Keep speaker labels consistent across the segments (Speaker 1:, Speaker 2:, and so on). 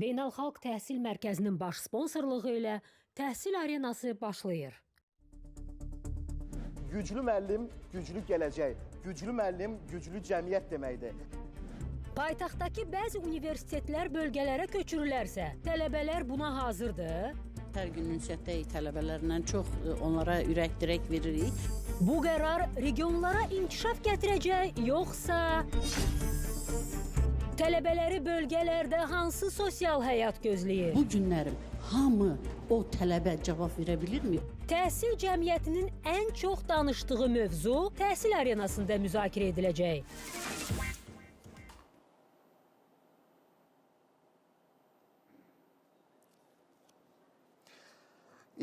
Speaker 1: Beynəlxalq Təhsil Mərkəzinin baş sponsorluğu ilə Təhsil Arenası başlayır.
Speaker 2: Güclü müəllim, güclü gələcək. Güclü müəllim, güclü cəmiyyət deməkdir.
Speaker 1: Paytaxtdakı bəzi universitetlər bölgələrə köçürülərsə, tələbələr buna hazırdır.
Speaker 3: Hər gün ünsiyyətdəyik tələbələrlə, çox onlara ürək-dirək veririk.
Speaker 1: Bu qərar regionlara inkişaf gətirəcək, yoxsa tələbələri bölgələrdə hansı sosial həyat gözləyir?
Speaker 3: Bu günlərim hamı o tələbə cavab verə bilirmi?
Speaker 1: Təhsil cəmiyyətinin ən çox danışdığı mövzu təhsil arenasında müzakirə ediləcək.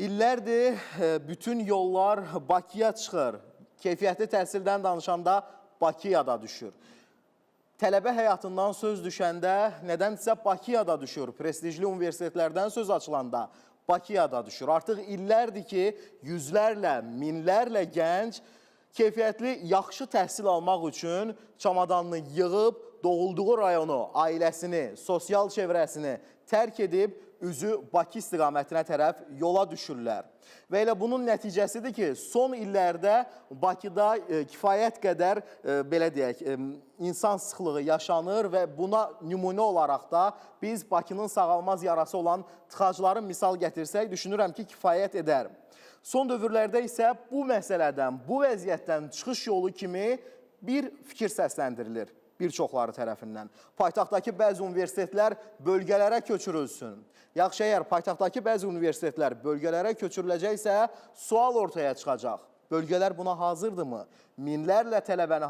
Speaker 2: İllərdir bütün yollar Bakıya çıxır. Keyfiyyətli təhsildən danışanda Bakıya da düşür. Tələbə həyatından söz düşəndə nədənsə Bakıya da düşür. Prestijli universitetlərdən söz açılanda Bakıya da düşür. Artıq illərdir ki, yüzlərlə, minlərlə gənc keyfiyyətli, yaxşı təhsil almaq üçün çamadanını yığıb, doğulduğu rayonu, ailəsini, sosial çevrəsini tərk edib, üzü Bakı istiqamətinə tərəf yola düşürlər. Və elə bunun nəticəsidir ki, son illərdə Bakıda kifayət qədər, belə deyək, insan sıxlığı yaşanır və buna nümunə olaraq da biz Bakının sağalmaz yarası olan tıxacları misal gətirsək, düşünürəm ki, kifayət edər. Son dövrlərdə isə bu məsələdən, bu vəziyyətdən çıxış yolu kimi bir fikir səsləndirilir bir çoxları tərəfindən. Paytaxtdakı bəzi universitetlər bölgələrə köçürülsün. Yaxşı, əgər paytaxtdakı bəzi universitetlər bölgələrə köçürüləcəksə, sual ortaya çıxacaq. Bölgələr buna hazırdırmı? Minlərlə tələbəni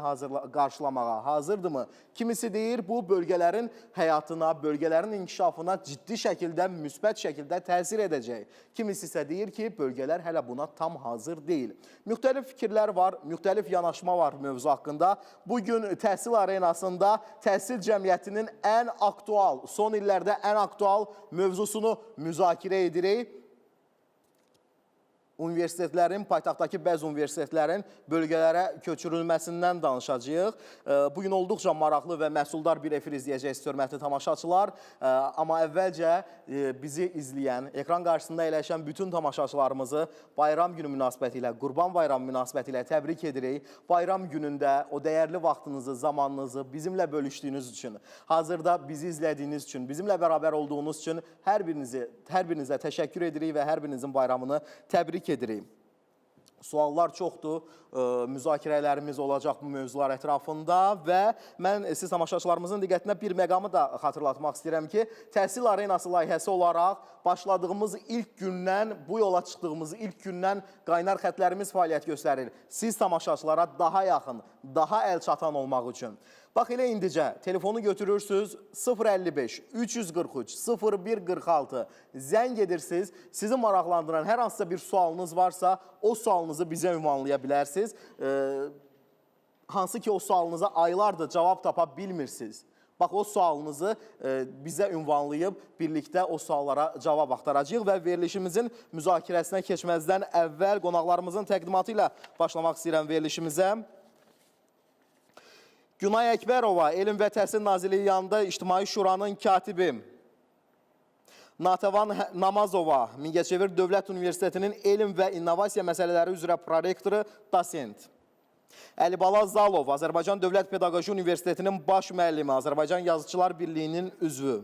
Speaker 2: qarşılamağa hazırdırmı? Kimisi deyir, bu bölgələrin həyatına, bölgələrin inkişafına ciddi şəkildə, müsbət şəkildə təsir edəcək. Kimisi isə deyir ki, bölgələr hələ buna tam hazır deyil. Müxtəlif fikirlər var, müxtəlif yanaşma var mövzu haqqında. Bugün təhsil arenasında təhsil cəmiyyətinin ən aktual, son illərdə ən aktual mövzusunu müzakirə edirik. Universitetlərin, paytaxtdakı bəzi universitetlərin bölgələrə köçürülməsindən danışacağıq. Bugün olduqca maraqlı və məhsuldar bir efir izləyəcəksiniz, hörmətli tamaşaçılar. Amma əvvəlcə bizi izləyən, ekran qarşısında əyləşən bütün tamaşaçılarımızı bayram günü münasibəti ilə, Qurban bayramı münasibəti ilə təbrik edirik. Bayram günündə o dəyərli vaxtınızı, zamanınızı bizimlə bölüşdüyünüz üçün, hazırda bizi izlədiyiniz üçün, bizimlə bərabər olduğunuz üçün hər birinizə təşəkkür edirik və hər birinizin bayramını təbrik edirik. Suallar çoxdur, müzakirələrimiz olacaq bu mövzular ətrafında və mən siz tamaşaçılarımızın diqqətinə bir məqamı da xatırlatmaq istəyirəm ki, Təhsil Arenası layihəsi olaraq başladığımız ilk gündən, bu yola çıxdığımız ilk gündən qaynar xətlərimiz fəaliyyət göstərir. Siz tamaşaçılara daha yaxın, daha əlçatan olmaq üçün. Bax, elə indicə telefonu götürürsünüz 055 343 0146 zəng edirsiniz. Sizi maraqlandıran hər hansısa bir sualınız varsa, o sualınızı bizə ünvanlaya bilərsiniz. Hansı ki, o sualınıza aylardır cavab tapa bilmirsiniz. Bax, o sualınızı bizə ünvanlayıb, birlikdə o suallara cavab axtaracağıq və verilişimizin müzakirəsinə keçməzdən əvvəl qonaqlarımızın təqdimatı ilə başlamaq istəyirəm verilişimizə. Günay Əkbərova, Elm və Təhsil Nazirliyi yanında İctimai Şuranın katibi. Natəvan Namazova, Mingəçevir Dövlət Universitetinin Elm və İnnovasiya məsələləri üzrə prorektoru, dosent. Əlibala Zalov, Azərbaycan Dövlət Pedaqoji Universitetinin baş müəllimi, Azərbaycan Yazıçılar Birliyinin üzvü.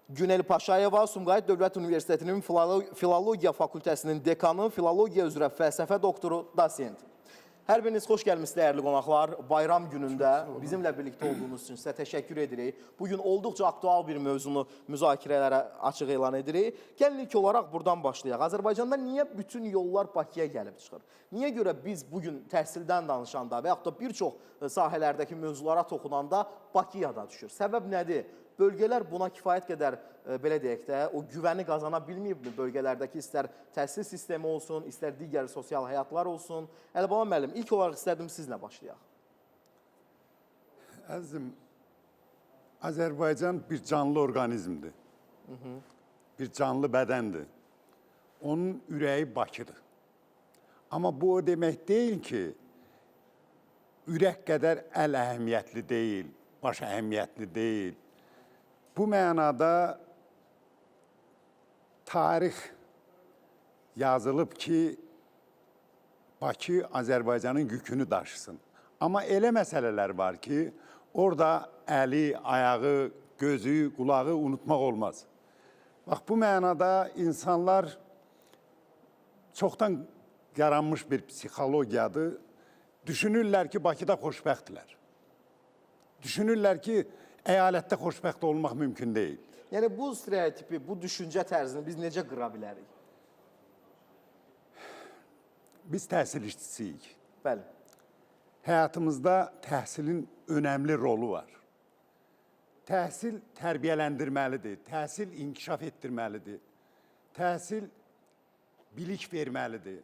Speaker 2: Günel Paşayeva, Sumqayıt Dövlət Universitetinin Filologiya Fakültəsinin dekanı, Filologiya üzrə fəlsəfə doktoru, dosent. Hər biriniz xoş gəlmişsiniz, dəyərli qonaqlar. Bayram günündə bizimlə birlikdə olduğunuz üçün sizə təşəkkür edirik. Bugün olduqca aktual bir mövzunu müzakirələrə açıq elan edirik. Gəlin ilk olaraq buradan başlayaq. Azərbaycanda niyə bütün yollar Bakıya gəlib çıxır? Niyə görə biz bugün təhsildən danışanda və yaxud da bir çox sahələrdəki mövzulara toxunanda Bakıya da düşür? Səbəb nədir? Bölgələr buna kifayət qədər, belə deyək də, o güvəni qazana bilməyibmi bölgələrdəki istər təhsil sistemi olsun, istər digər sosial həyatlar olsun? Əlibala müəllim, ilk olaraq istərdim sizlə başlayaq.
Speaker 4: Əzizim, Azərbaycan bir canlı orqanizmdir. Bir canlı bədəndir. Onun ürəyi Bakıdır. Amma bu o demək deyil ki, ürək qədər əl əhəmiyyətli deyil, baş əhəmiyyətli deyil. Bu mənada tarix yazılıb ki, Bakı Azərbaycanın yükünü daşısın. Amma elə məsələlər var ki, orada əli, ayağı, gözü, qulağı unutmaq olmaz. Bax, bu mənada insanlar çoxdan yaranmış bir psixologiyadır. Düşünürlər ki, Bakıda xoşbəxtdirlər. Düşünürlər ki, əyalətdə xoşbəxt olmaq mümkün deyil.
Speaker 2: Yəni bu stereotipi, bu düşüncə tərzini biz necə qıra bilərik?
Speaker 4: Biz təhsil işçisiyik.
Speaker 2: Bəli.
Speaker 4: Həyatımızda təhsilin önəmli rolu var. Təhsil tərbiyələndirməlidir, təhsil inkişaf etdirməlidir, təhsil bilik verməlidir.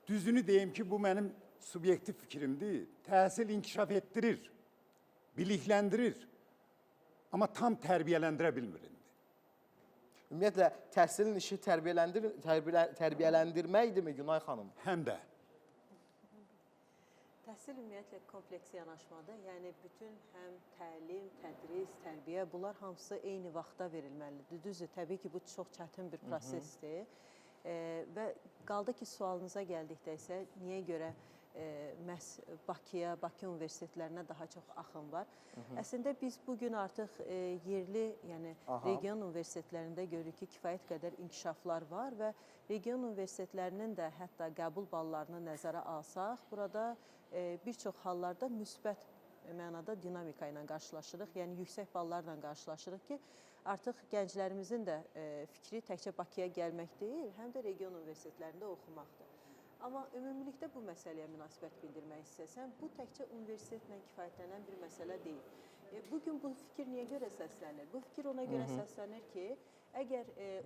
Speaker 4: Düzünü deyim ki, bu mənim subyektiv fikrimdir. Təhsil inkişaf etdirir, bilikləndirir, amma tam tərbiyələndirə bilmir.
Speaker 2: Ümumiyyətlə, təhsilin işi tərbiyələndirməkdirmi Günay xanım?
Speaker 4: Həm də.
Speaker 5: Təhsil ümumiyyətlə kompleks yanaşmadır. Yəni, bütün həm təlim, tədris, tərbiyə, bunlar hamısı eyni vaxtda verilməlidir. Düzdür, təbii ki, bu çox çətin bir prosesdir. Və qaldı ki, sualınıza gəldikdə isə niyə görə məhz Bakıya, Bakı universitetlərinə daha çox axın var. Əslində biz bugün artıq yerli, yəni region universitetlərində görürük ki, kifayət qədər inkişaflar var və region universitetlərinin də hətta qəbul ballarını nəzərə alsaq, burada bir çox hallarda müsbət mənada dinamika ilə qarşılaşırıq, yəni yüksək ballarla qarşılaşırıq ki, artıq gənclərimizin də fikri təkcə Bakıya gəlmək deyil, həm də region universitetlərində oxumaqdır. Amma ümumilikdə bu məsələyə münasibət bildirmək istəsəm, bu təkcə universitetlə kifayətlənən bir məsələ deyil. Bugün bu fikir niyə görə səslənir? Bu fikir ona görə səslənir ki, əgər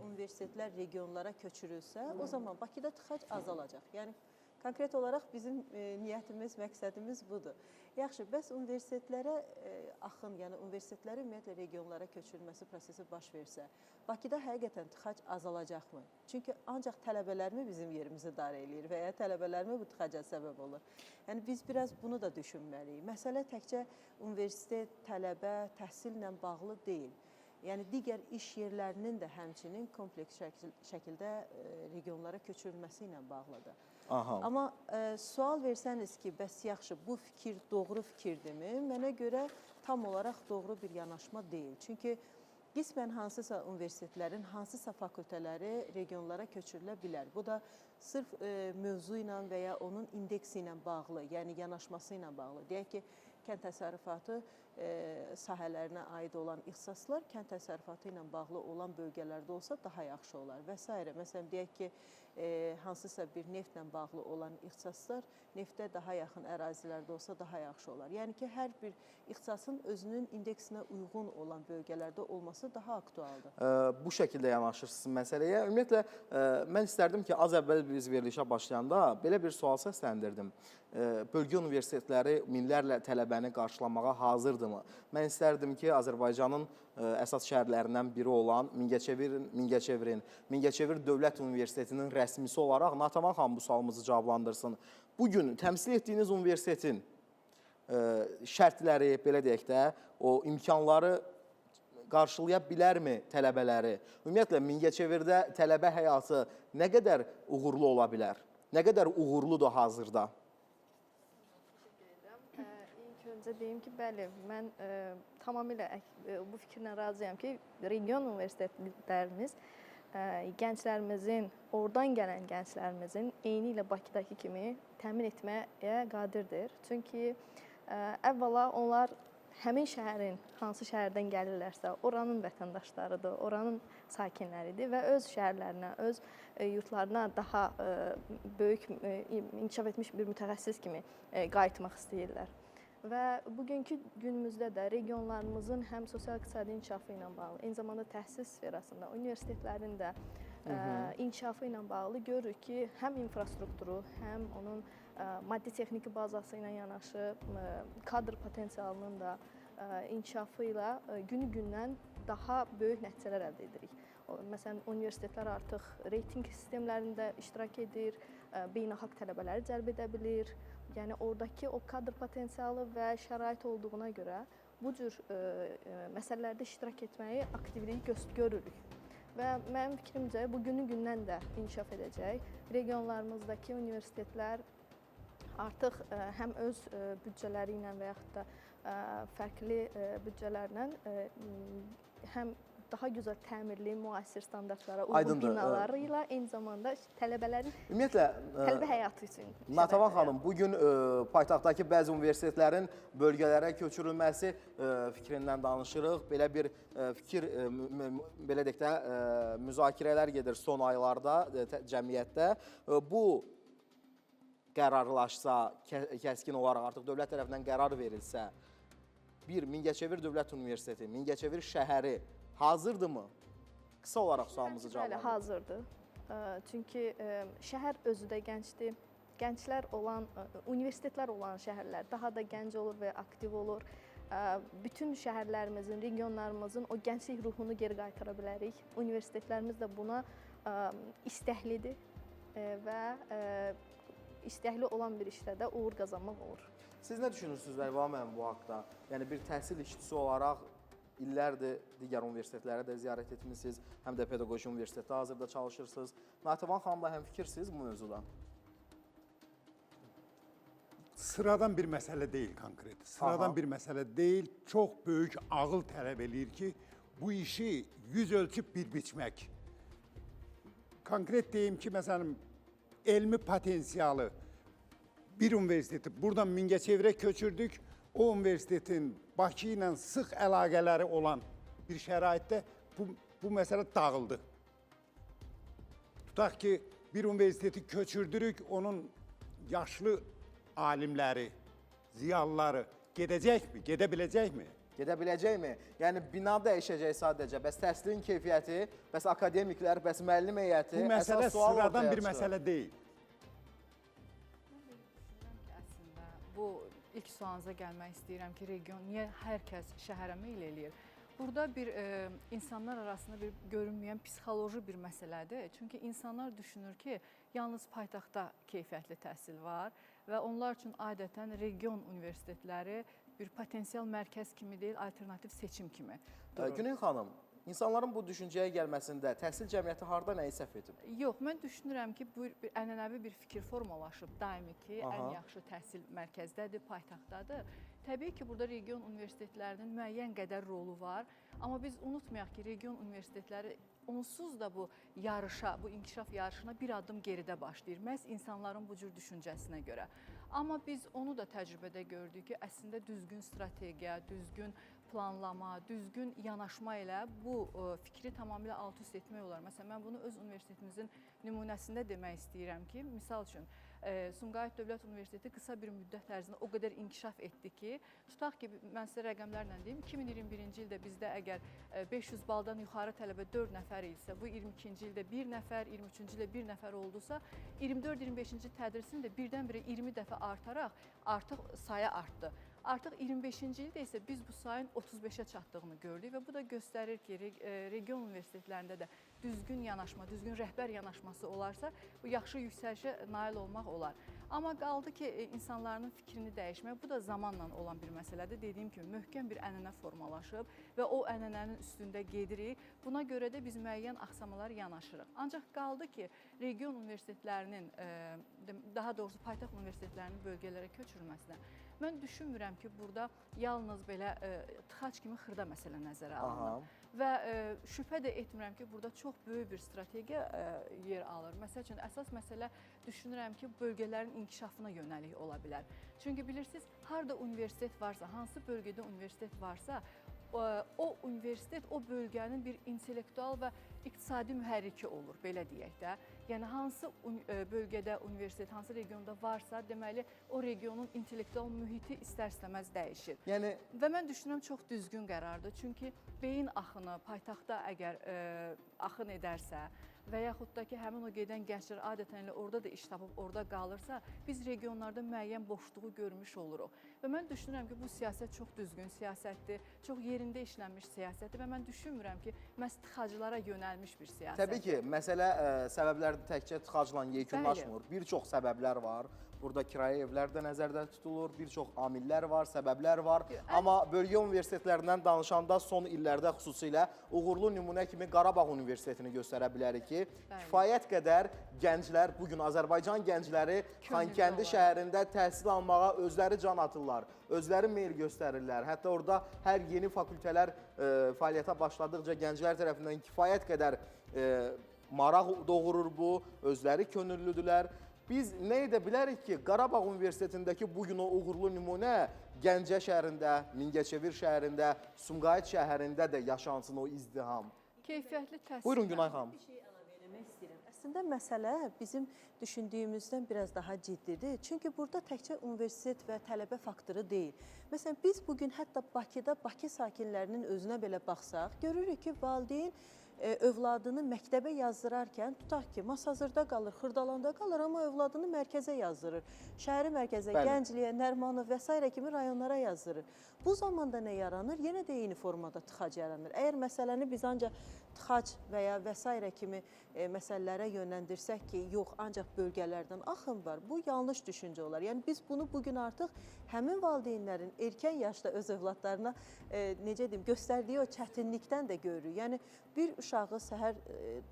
Speaker 5: universitetlər regionlara köçürülsə, o zaman Bakıda tıxac azalacaq. Yəni, konkret olaraq bizim niyyətimiz, məqsədimiz budur. Yaxşı, bəs universitetlərə axın, yəni universitetləri ümumiyyətlə regionlara köçürülməsi prosesi baş versə, Bakıda həqiqətən tıxac azalacaqmı? Çünki ancaq tələbələrmi bizim yerimizi dar eləyir və ya tələbələrmi bu tıxaca səbəb olur? Yəni, biz biraz bunu da düşünməliyik. Məsələ təkcə universitet, tələbə, təhsillə bağlı deyil. Yəni, digər iş yerlərinin də həmçinin kompleks şəkildə regionlara köçürülməsi ilə bağlıdır. Amma sual versəniz ki, bəs yaxşı, bu fikir doğru fikirdirmi? Mənə görə tam olaraq doğru bir yanaşma deyil. Çünki qismən hansısa universitetlərin, hansısa fakültələri regionlara köçürülə bilər. Bu da sırf mövzu ilə və ya onun indeksi ilə bağlı, yəni yanaşması ilə bağlı. Deyək ki, kənd təsərrüfatı sahələrinə aid olan ixtisaslar kənd təsərrüfatı ilə bağlı olan bölgələrdə olsa daha yaxşı olar və s. Məsələn, deyək ki, hansısa bir neftlə bağlı olan ixtisaslar neftə daha yaxın ərazilərdə olsa daha yaxşı olar. Yəni ki, hər bir ixtisasın özünün indeksinə uyğun olan bölgələrdə olması daha aktualdır.
Speaker 2: Bu şəkildə yanaşırsınız məsələyə. Ümumiyyətlə, mən istərdim ki, az əvvəl biz verilişə başlayanda belə bir sual səsləndirdim. Bölgə universitetləri minlərlə tələbəni qarşılamağa hazırdırmı? Mən istərdim ki, Azərbaycanın əsas şəhərlərindən biri olan Mingəçevir Dövlət Universitetinin rəsmisi olaraq Natavan xanım bu sualımızı cavablandırsın. Bugün təmsil etdiyiniz universitetin şərtləri, belə deyək də, o imkanları qarşılaya bilərmi tələbələri? Ümumiyyətlə, Mingəçevirdə tələbə həyatı nə qədər uğurlu ola bilər? Nə qədər uğurludur hazırda?
Speaker 6: İlk öncə deyim ki, bəli, mən tamamilə bu fikirlə razıyam ki, region universitetlərimiz gənclərimizin, oradan gələn gənclərimizin eyni ilə Bakıdakı kimi təmin etməyə qadirdir. Çünki əvvəla onlar həmin şəhərin, hansı şəhərdən gəlirlərsə, oranın vətəndaşlarıdır, oranın sakinləridir və öz şəhərlərinə, öz yurtlarına daha böyük, inkişaf etmiş bir mütəxəssis kimi qayıtmaq istəyirlər. Və bugünkü günümüzdə də regionlarımızın həm sosial-iqtisadi inkişafı ilə bağlı, eyni zamanda təhsil sferasında, universitetlərin də inkişafı ilə bağlı görürük ki, həm infrastrukturu, həm onun maddi-texniki bazası ilə yanaşı, kadr potensialının da inkişafı ilə günü-gündən daha böyük nəticələr əldə edirik. Məsələn, universitetlər artıq reyting sistemlərində iştirak edir, beynəlxalq tələbələri cəlb edə bilir. Yəni, oradakı o kadr potensialı və şərait olduğuna görə bu cür məsələlərdə iştirak etməyi, aktivliyi görürük. Və mənim fikrimcə bu günü-gündən də inkişaf edəcək. Regionlarımızdakı universitetlər artıq həm öz büdcələri ilə və yaxud da fərqli büdcələrlə həm daha gözəl təmirli, müasir standartlara uyğun binaları ilə eyni zamanda tələbələrin
Speaker 2: Ümumiyyətlə,
Speaker 6: tələbə həyatı üçün.
Speaker 2: Natəvan xanım, bugün paytaxtdakı bəzi universitetlərin bölgələrə köçürülməsi fikrindən danışırıq. Belə bir fikir, belə deyək də, müzakirələr gedir son aylarda cəmiyyətdə. Bu qərarlaşsa, kəskin olaraq artıq dövlət tərəfindən qərar verilsə, bir Mingəçevir Dövlət Universiteti, Mingəçevir şəhəri hazırdırmı? Qısa olaraq sualımızı cavablandırın.
Speaker 6: Bəli, hazırdır. Çünki şəhər özü də gəncdir. Gənclər olan, universitetlər olan şəhərlər daha da gənc olur və aktiv olur. Bütün şəhərlərimizin, regionlarımızın o gənclik ruhunu geri qaytara bilərik. Universitetlərimiz də buna istəklidir və istəkli olan bir işdə də uğur qazanmaq olur.
Speaker 2: Siz nə düşünürsünüz Əlva müəllim bu haqda? Yəni bir təhsil işçisi olaraq illərdir digər universitetlərə də ziyarət etmisiniz, həm də pedaqoji universitetdə hazırda çalışırsınız. Natəvan xanımla həmfikirsiniz bu mövzuda?
Speaker 4: Sıradan bir məsələ deyil konkret. Sıradan bir məsələ deyil. Çox böyük ağıl tələb eləyir ki, bu işi yüz ölçüb bir biçmək. Konkret deyim ki, məsələn, elmi potensialı bir universiteti buradan Mingəçevirə köçürdük. O universitetin Bakı ilə sıx əlaqələri olan bir şəraitdə bu məsələ dağıldı. Tutaq ki, bir universiteti köçürdürük, onun yaşlı alimləri, ziyalıları gedəcəkmi, gedə biləcəkmi?
Speaker 2: Gedə biləcəkmi? Yəni bina dəyişəcək sadəcə. Bəs təhsilin keyfiyyəti, bəs akademiklər, bəs müəllim heyəti
Speaker 4: Bu məsələ
Speaker 2: əsas sual
Speaker 4: sıradan
Speaker 2: ortaya
Speaker 4: bir
Speaker 2: çıxır.
Speaker 4: məsələ deyil.
Speaker 7: Əslində bu ilk sualınıza gəlmək istəyirəm ki, region niyə hər kəs şəhərə meyl eləyir? Burada bir insanlar arasında bir görünməyən psixoloji bir məsələdir. Çünki insanlar düşünür ki, yalnız paytaxtda keyfiyyətli təhsil var və onlar üçün adətən region universitetləri bir potensial mərkəz kimi deyil, alternativ seçim kimi durur.
Speaker 2: Günel xanım, İnsanların bu düşüncəyə gəlməsində təhsil cəmiyyəti harda nəyi səhv edib?
Speaker 7: Yox, mən düşünürəm ki, bu ənənəvi bir fikir formalaşıb daimi ki, ən yaxşı təhsil mərkəzdədir, paytaxtdadır. Təbii ki, burada region universitetlərinin müəyyən qədər rolu var, amma biz unutmayaq ki, region universitetləri onsuz da bu yarışa, bu inkişaf yarışına bir addım geridə başlayır, məhz insanların bu cür düşüncəsinə görə. Amma biz onu da təcrübədə gördük ki, əslində düzgün strategiya, düzgün planlama, düzgün yanaşma ilə bu fikri tamamilə alt-üst etmək olar. Məsələn, mən bunu öz universitetimizin nümunəsində demək istəyirəm ki, misal üçün, Sumqayıt Dövlət Universiteti qısa bir müddət ərzində o qədər inkişaf etdi ki, tutaq ki, mən sizə rəqəmlərlə deyim, 2021-ci ildə bizdə əgər 500 baldan yuxarı tələbə 4 nəfər isə, bu 22-ci ildə 1 nəfər, 23-cü ildə 1 nəfər oldusa, 24-25-ci tədrisin də birdən-birə 20 dəfə artaraq artıq sayı artdı. Artıq 25-ci ildə isə biz bu sayın 35-ə çatdığını gördük və bu da göstərir ki, region universitetlərində də düzgün yanaşma, düzgün rəhbər yanaşması olarsa, bu yaxşı yüksəlişə nail olmaq olar. Amma qaldı ki, insanların fikrini dəyişmək, bu da zamanla olan bir məsələdir. Dediyim kimi, möhkəm bir ənənə formalaşıb və o ənənənin üstündə gedirik. Buna görə də biz müəyyən axsamalar yanaşırıq. Ancaq qaldı ki, region universitetlərinin, daha doğrusu paytaxt universitetlərinin bölgələrə köçürülməsinə mən düşünmürəm ki, burada yalnız belə tıxac kimi xırda məsələ nəzərə alınır. Və şübhə də etmirəm ki, burada çox böyük bir strategiya yer alır. Məsəl üçün, əsas məsələ düşünürəm ki, bölgələrin inkişafına yönəlik ola bilər. Çünki bilirsiniz, harada universitet varsa, hansı bölgədə universitet varsa, o universitet o bölgənin bir intellektual və iqtisadi mühərriki olur, belə deyək də. Yəni, hansı bölgədə universitet, hansı regionda varsa, deməli, o regionun intellektual mühiti istər-istəməz dəyişir. Və mən düşünürəm, çox düzgün qərardır. Çünki beyin axını paytaxtda əgər axın edərsə və yaxud da ki, həmin o gedən gənclər adətən elə orada da iş tapıb, orada qalırsa, biz regionlarda müəyyən boşluğu görmüş oluruq. Və mən düşünürəm ki, bu siyasət çox düzgün siyasətdir, çox yerində işlənmiş siyasətdir və mən düşünmürəm ki, məhz tıxaclara yönəlmiş bir siyasətdir.
Speaker 2: Təbii ki, məsələ səbəblər təkcə tıxacla yekunlaşmır. Bir çox səbəblər var. Burada kirayə evlər də nəzərdə tutulur, bir çox amillər var, səbəblər var. Amma bölgə universitetlərindən danışanda son illərdə xüsusilə uğurlu nümunə kimi Qarabağ Universitetini göstərə bilərik ki, kifayət qədər gənclər, bugün Azərbaycan gəncləri Xankəndi şəhərində təhsil almağa özləri can atırlar, özləri meyl göstərirlər. Hətta orada hər yeni fakültələr fəaliyyətə başladıqca gənclər tərəfindən kifayət qədər maraq doğurur bu, özləri könüllüdülər. Biz nə edə bilərik ki, Qarabağ Universitetindəki bugün o uğurlu nümunə Gəncə şəhərində, Mingəçevir şəhərində, Sumqayıt şəhərində də yaşansın o izdiham.
Speaker 7: Keyfiyyətli təhsil.
Speaker 2: Buyurun Günay xanım.
Speaker 5: Bir şey əlavə eləmək istəyirəm. Əslində məsələ bizim düşündüyümüzdən biraz daha ciddidir. Çünki burada təkcə universitet və tələbə faktoru deyil. Məsələn, biz bugün hətta Bakıda Bakı sakinlərinin özünə belə baxsaq, görürük ki, valideyn övladını məktəbə yazdırarkən, tutaq ki, Masazırda qalır, Xırdalanda qalır, amma övladını mərkəzə yazdırır. Şəhəri mərkəzə, Gəncliyə, Nərmanov və s. kimi rayonlara yazdırır. Bu zamanda nə yaranır? Yenə də eyni formada tıxac yaranır. Əgər məsələni biz ancaq tıxac və ya və s. kimi məsələlərə yönləndirsək ki, yox, ancaq bölgələrdən axın var, bu yanlış düşüncə olar. Yəni biz bunu bugün artıq həmin valideynlərin erkən yaşda öz övladlarına necə deyim, göstərdiyi o çətinlikdən də görürük. Yəni bir uşağı səhər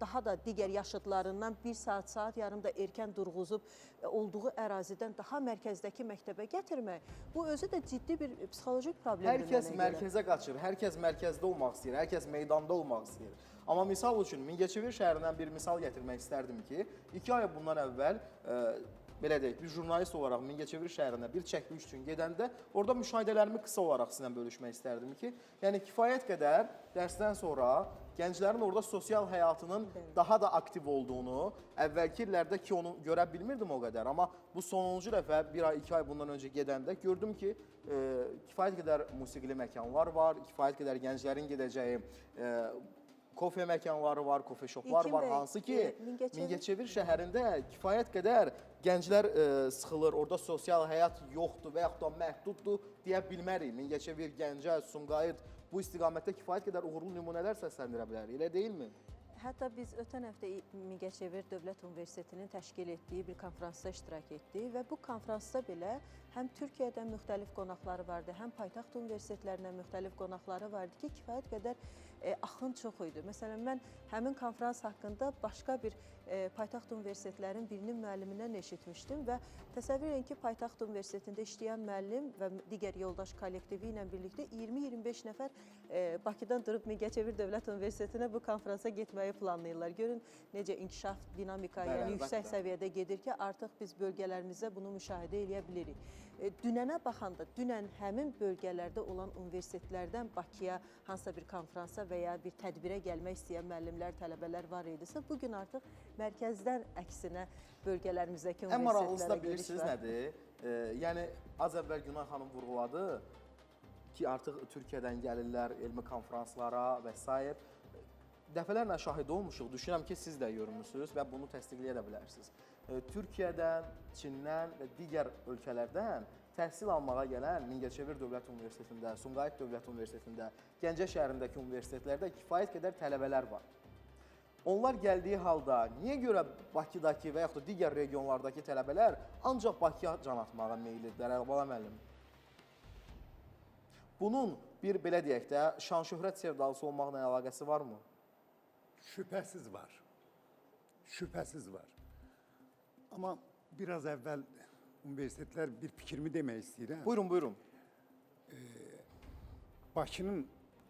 Speaker 5: daha da digər yaşıdlarından 1 saat yarım da erkən durğuzub olduğu ərazidən daha mərkəzdəki məktəbə gətirmək, bu özü də ciddi bir psixolojik problemdir.
Speaker 2: Hər kəs mərkəzə qaçır, hər kəs mərkəzdə olmaq istəyir, hər kəs meydanda olmaq istəyir. Amma misal üçün Mingəçevir şəhərindən bir misal gətirmək istərdim ki, 2 ay bundan əvvəl belə deyək, bir jurnalist olaraq Mingəçevir şəhərinə bir çəkiliş üçün gedəndə orada müşahidələrimi qısa olaraq sizinlə bölüşmək istərdim ki, yəni kifayət qədər dərsdən sonra gənclərin orada sosial həyatının daha da aktiv olduğunu, əvvəlki illərdə ki, onu görə bilmirdim o qədər. Amma bu sonuncu dəfə 1 ay, 2 ay bundan öncə gedəndə gördüm ki, kifayət qədər musiqili məkanlar var, kifayət qədər gənclərin gedəcəyi kofe məkanları var, kofe shoplar var, hansı ki, Mingəçevir şəhərində kifayət qədər gənclər sıxılır, orada sosial həyat yoxdur və yaxud da məhduddur deyə bilmərik. Mingəçevir, Gəncə, Sumqayıt bu istiqamətdə kifayət qədər uğurlu nümunələr səsləndirə bilərik, elə deyilmi?
Speaker 5: Hətta biz ötən həftə Mingəçevir Dövlət Universitetinin təşkil etdiyi bir konfransda iştirak etdik və bu konfransda belə həm Türkiyədən müxtəlif qonaqları vardı, həm paytaxt universitetlərindən müxtəlif qonaqları vardı ki, kifayət qədər axın çox idi. Məsələn, mən həmin konfrans haqqında başqa bir paytaxt universitetlərin birinin müəllimindən eşitmişdim və təsəvvür edin ki, paytaxt universitetində işləyən müəllim və digər yoldaş kollektivi ilə birlikdə 20-25 nəfər Bakıdan durub Mingəçevir Dövlət Universitetinə bu konfransa getməyi planlayırlar. Görün necə inkişaf, dinamika, yəni yüksək səviyyədə gedir ki, artıq biz bölgələrimizdə bunu müşahidə edə bilirik. Dünənə baxanda, dünən həmin bölgələrdə olan universitetlərdən Bakıya hansısa bir konfransa və ya bir tədbirə gəlmək istəyən müəllimlər, tələbələr var idisə, bugün artıq mərkəzdən əksinə bölgələrimizdəki
Speaker 2: universitetlərə gediş var. Ən maraqlısı da bilirsiniz nədir? Yəni, az əvvəl Günay xanım vurğuladı ki, artıq Türkiyədən gəlirlər elmi konfranslara və s. Dəfələrlə şahid olmuşuq, düşünürəm ki, siz də görmüsünüz və bunu təsdiqləyə də bilərsiniz. Türkiyədən, Çindən və digər ölkələrdən təhsil almağa gələn Mingəçevir Dövlət Universitetində, Sumqayıt Dövlət Universitetində, Gəncə şəhərindəki universitetlərdə kifayət qədər tələbələr var. Onlar gəldiyi halda niyə görə Bakıdakı və yaxud da digər regionlardakı tələbələr ancaq Bakıya can atmağa meyillidirlər, Əlibala müəllim? Bunun bir, belə deyək də, şan-şöhrət sevdalısı olmaqla əlaqəsi varmı?
Speaker 4: Şübhəsiz var. Şübhəsiz var. Amma biraz əvvəl universitetlər bir fikrimi demək istəyirəm.
Speaker 2: Buyurun, buyurun.
Speaker 4: Bakının,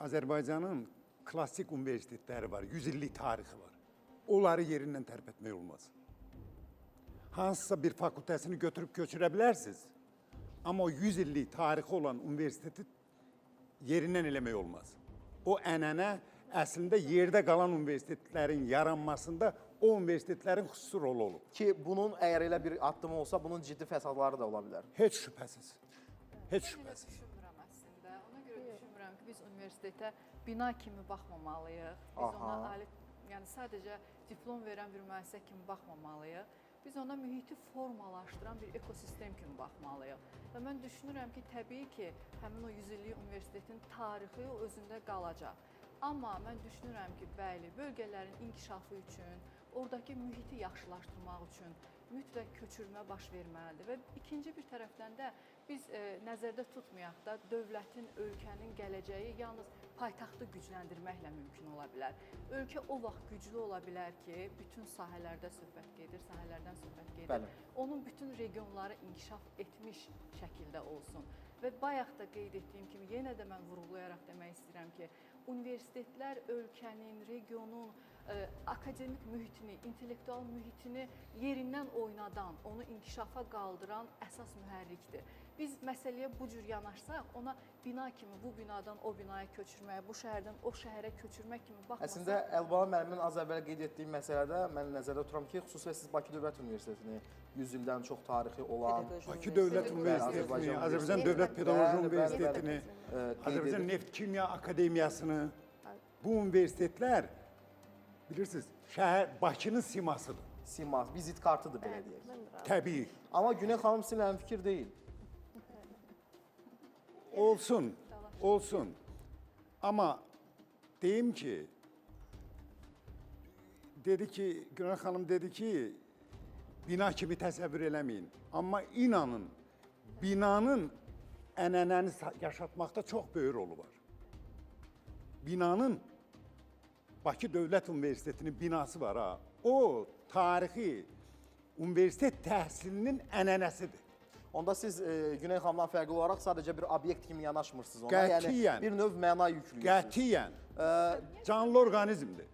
Speaker 4: Azərbaycanın klassik universitetləri var, 100 illik tarixi var. Onları yerindən tərpətmək olmaz. Hansısa bir fakültəsini götürüb köçürə bilərsiniz. Amma o 100 illik tarixi olan universiteti yerindən eləmək olmaz. O ənənə əslində yerdə qalan universitetlərin yaranmasında o universitetlərin xüsusi rolu olub.
Speaker 2: Ki, bunun əgər elə bir addımı olsa, bunun ciddi fəsadları da ola bilər.
Speaker 4: Heç şübhəsiz. Heç şübhəsiz.
Speaker 7: Düşünmürəm əslində. Ona görə düşünmürəm ki, biz universitetə bina kimi baxmamalıyıq. Biz ona aid, yəni sadəcə diplom verən bir müəssisə kimi baxmamalıyıq. Biz ona mühiti formalaşdıran bir ekosistem kimi baxmalıyıq. Və mən düşünürəm ki, təbii ki, həmin o 100 illik universitetin tarixi o özündə qalacaq. Amma mən düşünürəm ki, bəli, bölgələrin inkişafı üçün, oradakı mühiti yaxşılaşdırmaq üçün mütləq köçürmə baş verməlidir. Və ikinci bir tərəfdən də biz nəzərdə tutmayaq da dövlətin, ölkənin gələcəyi yalnız paytaxtı gücləndirməklə mümkün ola bilər. Ölkə o vaxt güclü ola bilər ki, bütün sahələrdə söhbət gedir, sahələrdən söhbət gedir.
Speaker 2: Bəli.
Speaker 7: Onun bütün regionları inkişaf etmiş şəkildə olsun. Və bayaq da qeyd etdiyim kimi yenə də mən vurğulayaraq demək istəyirəm ki, universitetlər ölkənin, regionun akademik mühitini, intellektual mühitini yerindən oynadan, onu inkişafa qaldıran əsas mühərrikdir. Biz məsələyə bu cür yanaşsaq, ona bina kimi bu binadan o binaya köçürməyə, bu şəhərdən o şəhərə köçürmək kimi baxmasaq...
Speaker 2: Əslində, Əlbala müəllimin az əvvəl qeyd etdiyim məsələdə mən nəzərdə tuturam ki, xüsusilə siz Bakı Dövlət Universitetini 100 ildən çox tarixi olan
Speaker 4: Bakı Dövlət Universitetini, Azərbaycan Dövlət Pedaqoji Universitetini, Azərbaycan Neft Kimya Akademiyasını, bu universitetlər bilirsiniz, Bakının simasıdır.
Speaker 2: Simas, vizit kartıdır belə deyək.
Speaker 4: Təbii.
Speaker 2: Amma Güney xanım sizinlə həmfikir deyil.
Speaker 4: Olsun, olsun. Amma deyim ki, Güney xanım dedi ki, bina kimi təsəvvür eləməyin. Amma inanın, binanın ənənəni yaşatmaqda çox böyük rolu var. Binanın Bakı Dövlət Universitetinin binası var ha. O tarixi universitet təhsilinin ənənəsidir.
Speaker 2: Onda siz Güney xanımdan fərqli olaraq sadəcə bir obyekt kimi yanaşmırsınız ona.
Speaker 4: Qətiyyən.
Speaker 2: Yəni bir növ məna yüklüyorsunuz.
Speaker 4: Qətiyyən. Canlı orqanizmdir.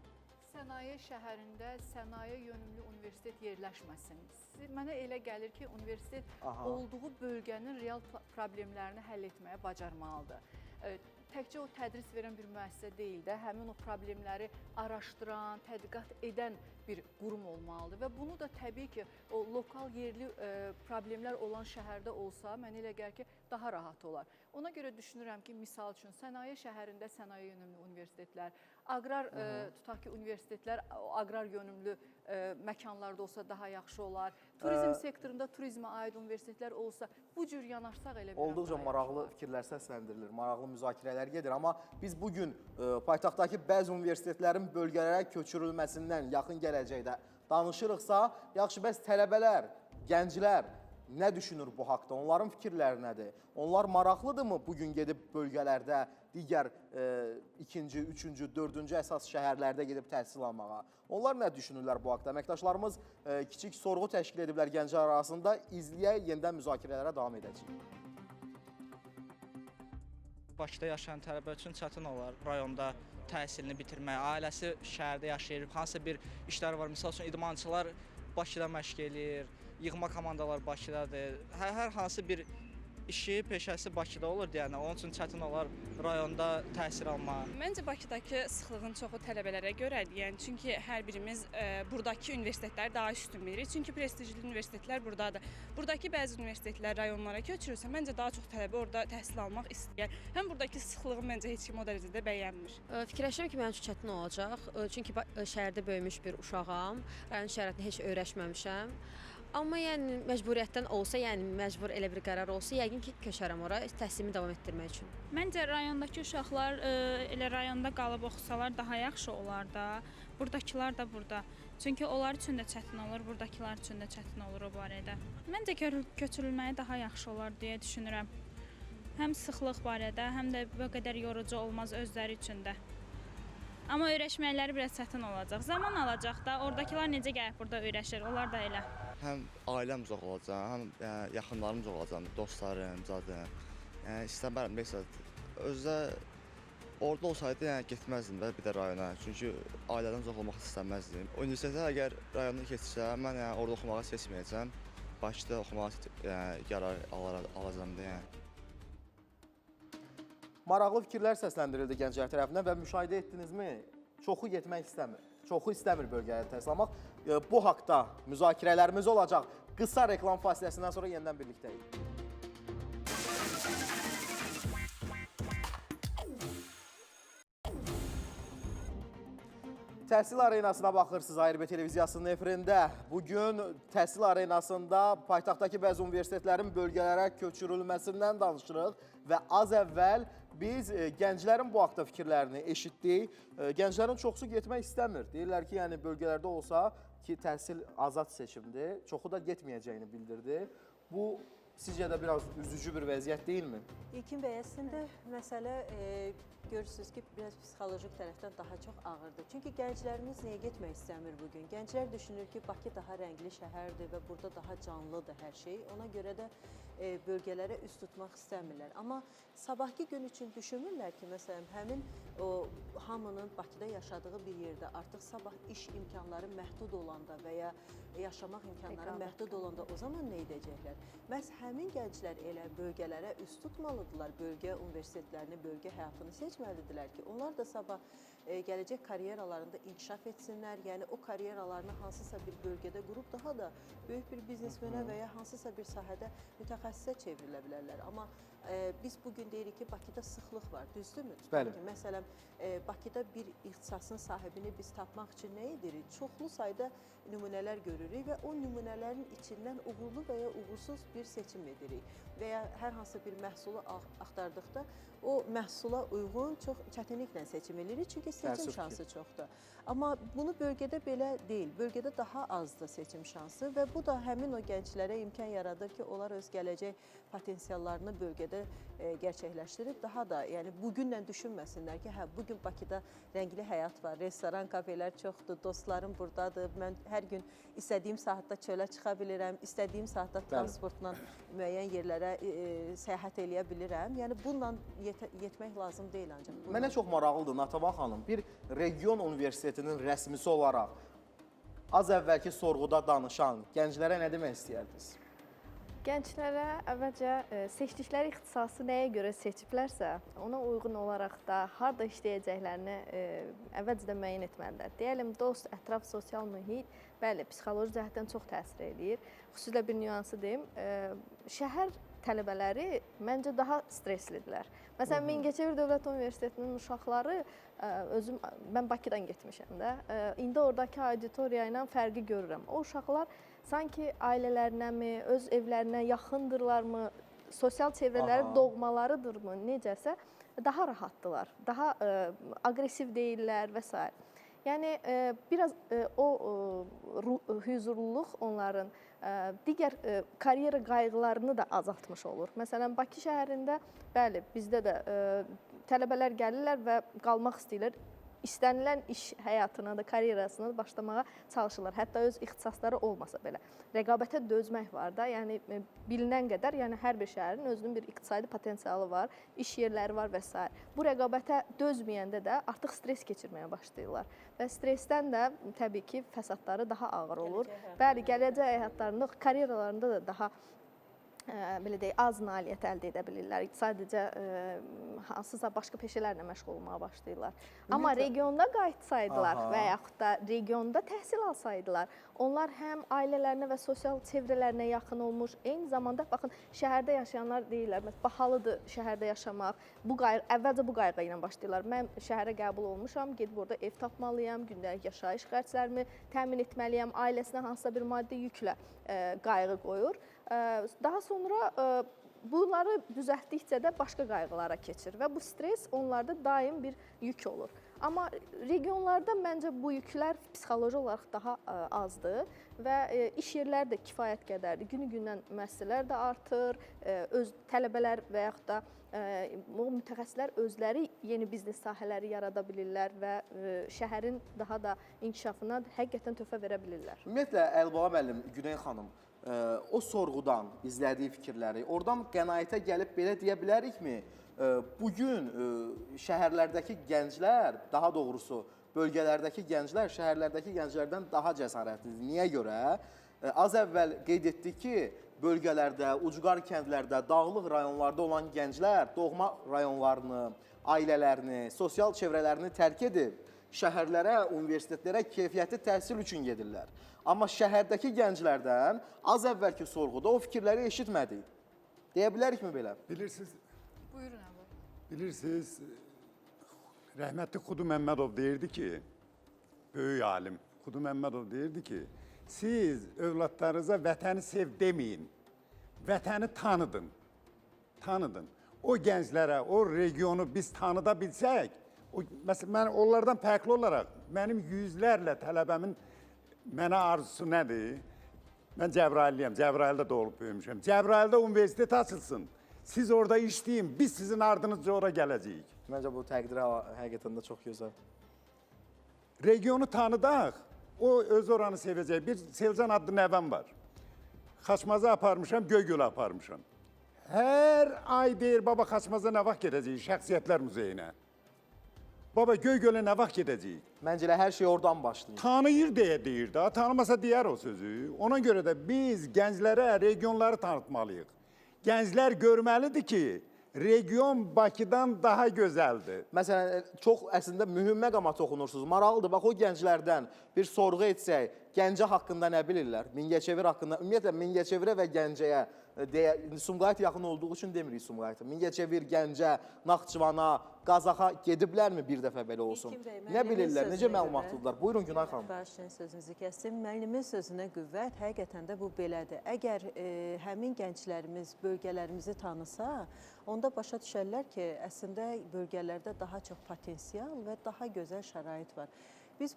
Speaker 7: Sənaye şəhərində sənaye yönümlü universitet yerləşməsin. Mənə elə gəlir ki, universitet olduğu bölgənin real problemlərini həll etməyə bacarmalıdır. Təkcə o tədris verən bir müəssisə deyil də, həmin o problemləri araşdıran, tədqiqat edən bir qurum olmalıdır. Və bunu da təbii ki, o lokal, yerli problemlər olan şəhərdə olsa, mənə elə gəlir ki, daha rahat olar. Ona görə düşünürəm ki, misal üçün, sənaye şəhərində sənaye yönümlü universitetlər, aqrar, tutaq ki, universitetlər aqrar yönümlü məkanlarda olsa daha yaxşı olar. Turizm sektorunda turizmə aid universitetlər olsa, bu cür yanaşsaq elə bir
Speaker 2: olduqca maraqlı fikirlər səsləndirilir, maraqlı müzakirələr gedir. Amma biz bugün paytaxtdakı bəzi universitetlərin bölgələrə köçürülməsindən yaxın gələcəkdə danışırıqsa, yaxşı, bəs tələbələr, gənclər nə düşünür bu haqda? Onların fikirləri nədir? Onlar maraqlıdırmı bugün gedib bölgələrdə, digər ikinci, üçüncü, dördüncü əsas şəhərlərdə gedib təhsil almağa? Onlar nə düşünürlər bu haqda? Əməkdaşlarımız kiçik sorğu təşkil ediblər gənclər arasında. İzləyək, yenidən müzakirələrə davam edəcək.
Speaker 8: Bakıda yaşayan tələbə üçün çətin olar rayonda təhsilini bitirmək. Ailəsi şəhərdə yaşayır, hansısa bir işlər var. Misal üçün idmançılar Bakıda məşq eləyir, yığma komandalar Bakıdadır. Hər hansı bir işi, peşəsi Bakıda olur deyənə, onun üçün çətin olar rayonda təhsil almaq.
Speaker 9: Məncə Bakıdakı sıxlığın çoxu tələbələrə görədir. Yəni çünki hər birimiz buradakı universitetləri daha üstün bilirik. Çünki prestijli universitetlər burdadır. Buradakı bəzi universitetlər rayonlara köçürürsə, məncə daha çox tələbə orada təhsil almaq istəyər. Həm buradakı sıxlığı məncə heç kim o dərəcədə bəyənmir.
Speaker 10: Fikirləşirəm ki, mənim üçün çətin olacaq. Çünki şəhərdə böyümüş bir uşağam. Rayon şəraitini heç öyrəşməmişəm. Amma yəni məcburiyyətdən olsa, yəni məcbur elə bir qərar olsa, yəqin ki, köçərəm ora təhsilimi davam etdirmək üçün.
Speaker 9: Məncə rayondakı uşaqlar elə rayonda qalıb oxusalar daha yaxşı olar da. Buradakılar da burada. Çünki onlar üçün də çətin olur, buradakılar üçün də çətin olur o barədə. Məncə köçürülməyi daha yaxşı olar deyə düşünürəm. Həm sıxlıq barədə, həm də bu qədər yorucu olmaz özləri üçün də. Amma öyrəşməkləri biraz çətin olacaq. Zaman alacaq da, oradakılar necə gəlib burada öyrəşir, onlar da elə.
Speaker 11: Həm ailəm çox olacaq, həm yaxınlarım çox olacaq, dostlarım, zaten. Yəni istəmərəm, məsələn, özdə orada olsaydı, yəni getməzdim də bir də rayona. Çünki ailədən çox olmaq istəməzdim. Universitetə əgər rayonda keçsə, mən yəni orada oxumağı seçməyəcəm. Bakıda oxumağı qərar alacam da yəni.
Speaker 2: Maraqlı fikirlər səsləndirildi gənclər tərəfindən və müşahidə etdinizmi? Çoxu getmək istəmir. Çoxu istəmir bölgələrə təhsil almaq. Bu haqda müzakirələrimiz olacaq. Qısa reklam fasiləsindən sonra yenidən birlikdəyik. Təhsil arenasına baxırsınız ARB televiziyasının efirində. Bugün təhsil arenasında paytaxtdakı bəzi universitetlərin bölgələrə köçürülməsindən danışırıq və az əvvəl biz gənclərin bu haqda fikirlərini eşitdik. Gənclərin çoxsu getmək istəmir. Deyirlər ki, yəni bölgələrdə olsa ki, təhsil azad seçimdir, çoxu da getməyəcəyini bildirdi. Bu sizcə də biraz üzücü bir vəziyyət deyilmi?
Speaker 5: İlkin bəy, əslində məsələ görürsünüz ki, biraz psixolojik tərəfdən daha çox ağırdır. Çünki gənclərimiz niyə getmək istəmir bugün? Gənclər düşünür ki, Bakı daha rəngli şəhərdir və burada daha canlıdır hər şey. Ona görə də bölgələrə üst tutmaq istəmirlər. Amma sabahki gün üçün düşünmürlər ki, məsələn, həmin o hamının Bakıda yaşadığı bir yerdə artıq sabah iş imkanları məhdud olanda və ya yaşamaq imkanları məhdud olanda o zaman nə edəcəklər? Məhz həmin gənclər elə bölgələrə üst tutmalıdırlar, bölgə universitetlərini, bölgə həyatını seçməlidirlər ki, onlar da sabah gələcək karyeralarında inkişaf etsinlər, yəni o karyeralarını hansısa bir bölgədə qurub daha da böyük bir biznesmenə və ya hansısa bir sahədə mütəxəssisə çevrilə bilərlər. Amma biz bugün deyirik ki, Bakıda sıxlıq var, düzdürmü?
Speaker 2: Bəli.
Speaker 5: Məsələn, Bakıda bir ixtisasın sahibini biz tapmaq üçün nə edirik? Çoxlu sayda nümunələr görürük və o nümunələrin içindən uğurlu və ya uğursuz bir seçim edirik. Və ya hər hansı bir məhsulu axtardıqda o məhsula uyğun çox çətinliklə seçim edirik, çünki seçim şansı çoxdur. Amma bunu bölgədə belə deyil, bölgədə daha azdır seçim şansı və bu da həmin o gənclərə imkan yaradır ki, onlar öz gələcək potensiallarını bölgədə gerçəkləşdirib daha da, yəni bugünlə düşünməsinlər ki, hə, bugün Bakıda rəngli həyat var, restoran, kafelər çoxdur, dostlarım buradadır, mən hər gün istədiyim saatda çölə çıxa bilirəm, istədiyim saatda transportla müəyyən yerlərə səyahət eləyə bilirəm. Yəni bununla yetmək lazım deyil ancaq.
Speaker 2: Mənə çox maraqlıdır Natəvan xanım, bir region universitetinin rəsmisi olaraq az əvvəlki sorğuda danışan gənclərə nə demək istəyərdiniz?
Speaker 6: Gənclərə əvvəlcə seçdikləri ixtisası nəyə görə seçiblərsə, ona uyğun olaraq da harda işləyəcəklərini əvvəlcədən müəyyən etməlidirlər. Deyəlim, dost, ətraf, sosial mühit, bəli, psixoloji cəhətdən çox təsir edir. Xüsusilə bir nüansı deyim, şəhər tələbələri məncə daha streslidirlər. Məsələn, Mingəçevir Dövlət Universitetinin uşaqları, mən Bakıdan getmişəm də, indi oradakı auditoriya ilə fərqi görürəm. O uşaqlar sanki ailələrinəmi, öz evlərinə yaxındırlarmı, sosial çevrələri doğmalarıdırmı, necəsə daha rahatdılar, daha aqressiv deyirlər və s. Yəni, biraz o hüzurluluq onların digər karyera qayğılarını da azaltmış olur. Məsələn, Bakı şəhərində, bəli, bizdə də tələbələr gəlirlər və qalmaq istəyirlər. İstənilən iş həyatına da, karyerasına da başlamağa çalışırlar. Hətta öz ixtisasları olmasa belə. Rəqabətə dözmək var da, yəni bilinən qədər, yəni hər bir şəhərin özünün bir iqtisadi potensialı var, iş yerləri var və s. Bu rəqabətə dözməyəndə də artıq stres keçirməyə başlayırlar. Və stresdən də təbii ki, fəsadları daha ağır olur. Bəli, gələcək həyatlarında, karyeralarında da daha belə deyək, az nailiyyət əldə edə bilirlər. Sadəcə hansısa başqa peşələrlə məşğul olmağa başlayırlar. Amma regionda qayıtsaydılar və yaxud da regionda təhsil alsaydılar, onlar həm ailələrinə və sosial çevrələrinə yaxın olmuş, eyni zamanda, baxın, şəhərdə yaşayanlar deyirlər, bahalıdır şəhərdə yaşamaq, əvvəlcə bu qayğı ilə başlayırlar. Mən şəhərə qəbul olmuşam, gedib orada ev tapmalıyam, gündəlik yaşayış xərclərimi təmin etməliyəm, ailəsinə hansısa bir maddi yüklə qayğı qoyur. Daha sonra bunları düzəltdikcə də başqa qayğılara keçir və bu stres onlarda daim bir yük olur. Amma regionlarda məncə bu yüklər psixoloji olaraq daha azdır və iş yerləri də kifayət qədərdir. Günü-gündən müəssisələr də artır, öz tələbələr və yaxud da mütəxəssislər özləri yeni biznes sahələri yarada bilirlər və şəhərin daha da inkişafına həqiqətən töhfə verə bilirlər.
Speaker 2: Ümumiyyətlə, Əlibala müəllim, Güney xanım, o sorğudan izlədiyi fikirləri, oradan qənaətə gəlib belə deyə bilərikmi? Bugün şəhərlərdəki gənclər, daha doğrusu bölgələrdəki gənclər şəhərlərdəki gənclərdən daha cəsarətlidir. Niyə görə? Az əvvəl qeyd etdik ki, bölgələrdə, ucqar kəndlərdə, dağlıq rayonlarda olan gənclər doğma rayonlarını, ailələrini, sosial çevrələrini tərk edib şəhərlərə, universitetlərə keyfiyyətli təhsil üçün gedirlər. Amma şəhərdəki gənclərdən az əvvəlki sorğuda o fikirləri eşitmədik. Deyə bilərikmi belə?
Speaker 4: Bilirsiniz,
Speaker 7: Buyurun əvvəl.
Speaker 4: bilirsiniz, rəhmətli Xudu Məmmədov deyirdi ki, böyük alim Xudu Məmmədov deyirdi ki, siz övladlarınıza vətəni sev deməyin, vətəni tanıdın, tanıdın. O gənclərə, o regionu biz tanıda bilsək, məsələn, mən onlardan fərqli olaraq, mənim yüzlərlə tələbəmin mənə arzusu nədir? Mən Cəbrayilliyəm, Cəbrayildə doğulub böyümüşəm. Cəbrayildə universitet açılsın, siz orada işləyin, biz sizin ardınızca ora gələcəyik.
Speaker 2: Məncə bu təqdir həqiqətən də çox gözəl.
Speaker 4: Regionu tanıdaq, o öz oranı sevəcək. Bir Selcan adlı nəvəm var. Xaçmazı aparmışam, Göygölü aparmışam. Hər ay deyir, baba Xaçmaza nə vaxt gedəcəyik? Şəxsiyyətlər muzeyinə. Baba Göygöl'e nə vaxt gedəcəyik?
Speaker 2: Məncə elə hər şey oradan başlayır.
Speaker 4: Tanıyır deyə deyir də, tanımasa deyər o sözü. Ona görə də biz gənclərə regionları tanıtmalıyıq. Gənclər görməlidir ki, region Bakıdan daha gözəldir.
Speaker 2: Məsələn, çox əslində mühüm məqama toxunursunuz. Maraqlıdır, bax o gənclərdən bir sorğu etsək, Gəncə haqqında nə bilirlər? Mingəçevir haqqında, ümumiyyətlə Mingəçevirə və Gəncəyə Sumqayıt yaxın olduğu üçün demirik Sumqayıtı. Mingəçevir, Gəncə, Naxçıvana, Qazaxa gediblərmi bir dəfə belə olsun? Nə bilirlər, necə məlumatlıdırlar? Buyurun Günay xanım.
Speaker 5: Başlayın sözünüzü kəsdim. Müəllimin sözünə qüvvət, həqiqətən də bu belədir. Əgər həmin gənclərimiz bölgələrimizi tanısa, onda başa düşərlər ki, əslində bölgələrdə daha çox potensial və daha gözəl şərait var. Biz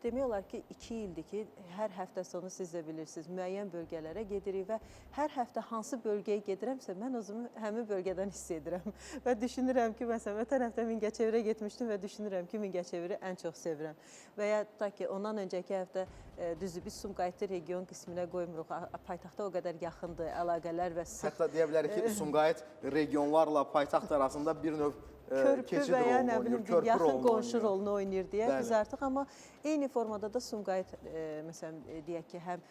Speaker 5: demək olar ki, 2 ildir ki, hər həftə sonu siz də bilirsiniz, müəyyən bölgələrə gedirik və hər həftə hansı bölgəyə gedirəmsə, mən özümü həmin bölgədən hiss edirəm. Və düşünürəm ki, məsələn, ötən həftə Mingəçevirə getmişdim və düşünürəm ki, Mingəçeviri ən çox sevirəm. Və ya da ki, ondan öncəki həftə düzdür, biz Sumqayıtı region qisminə qoymuruq, paytaxta o qədər yaxındır, əlaqələr və sıx.
Speaker 2: Hətta deyə bilərik ki, Sumqayıt regionlarla paytaxt arasında bir növ
Speaker 5: körpü və ya nə bilim bir yaxın qonşu rolunu oynayır deyə biz artıq, amma eyni formada da Sumqayıt, məsələn, deyək ki, həm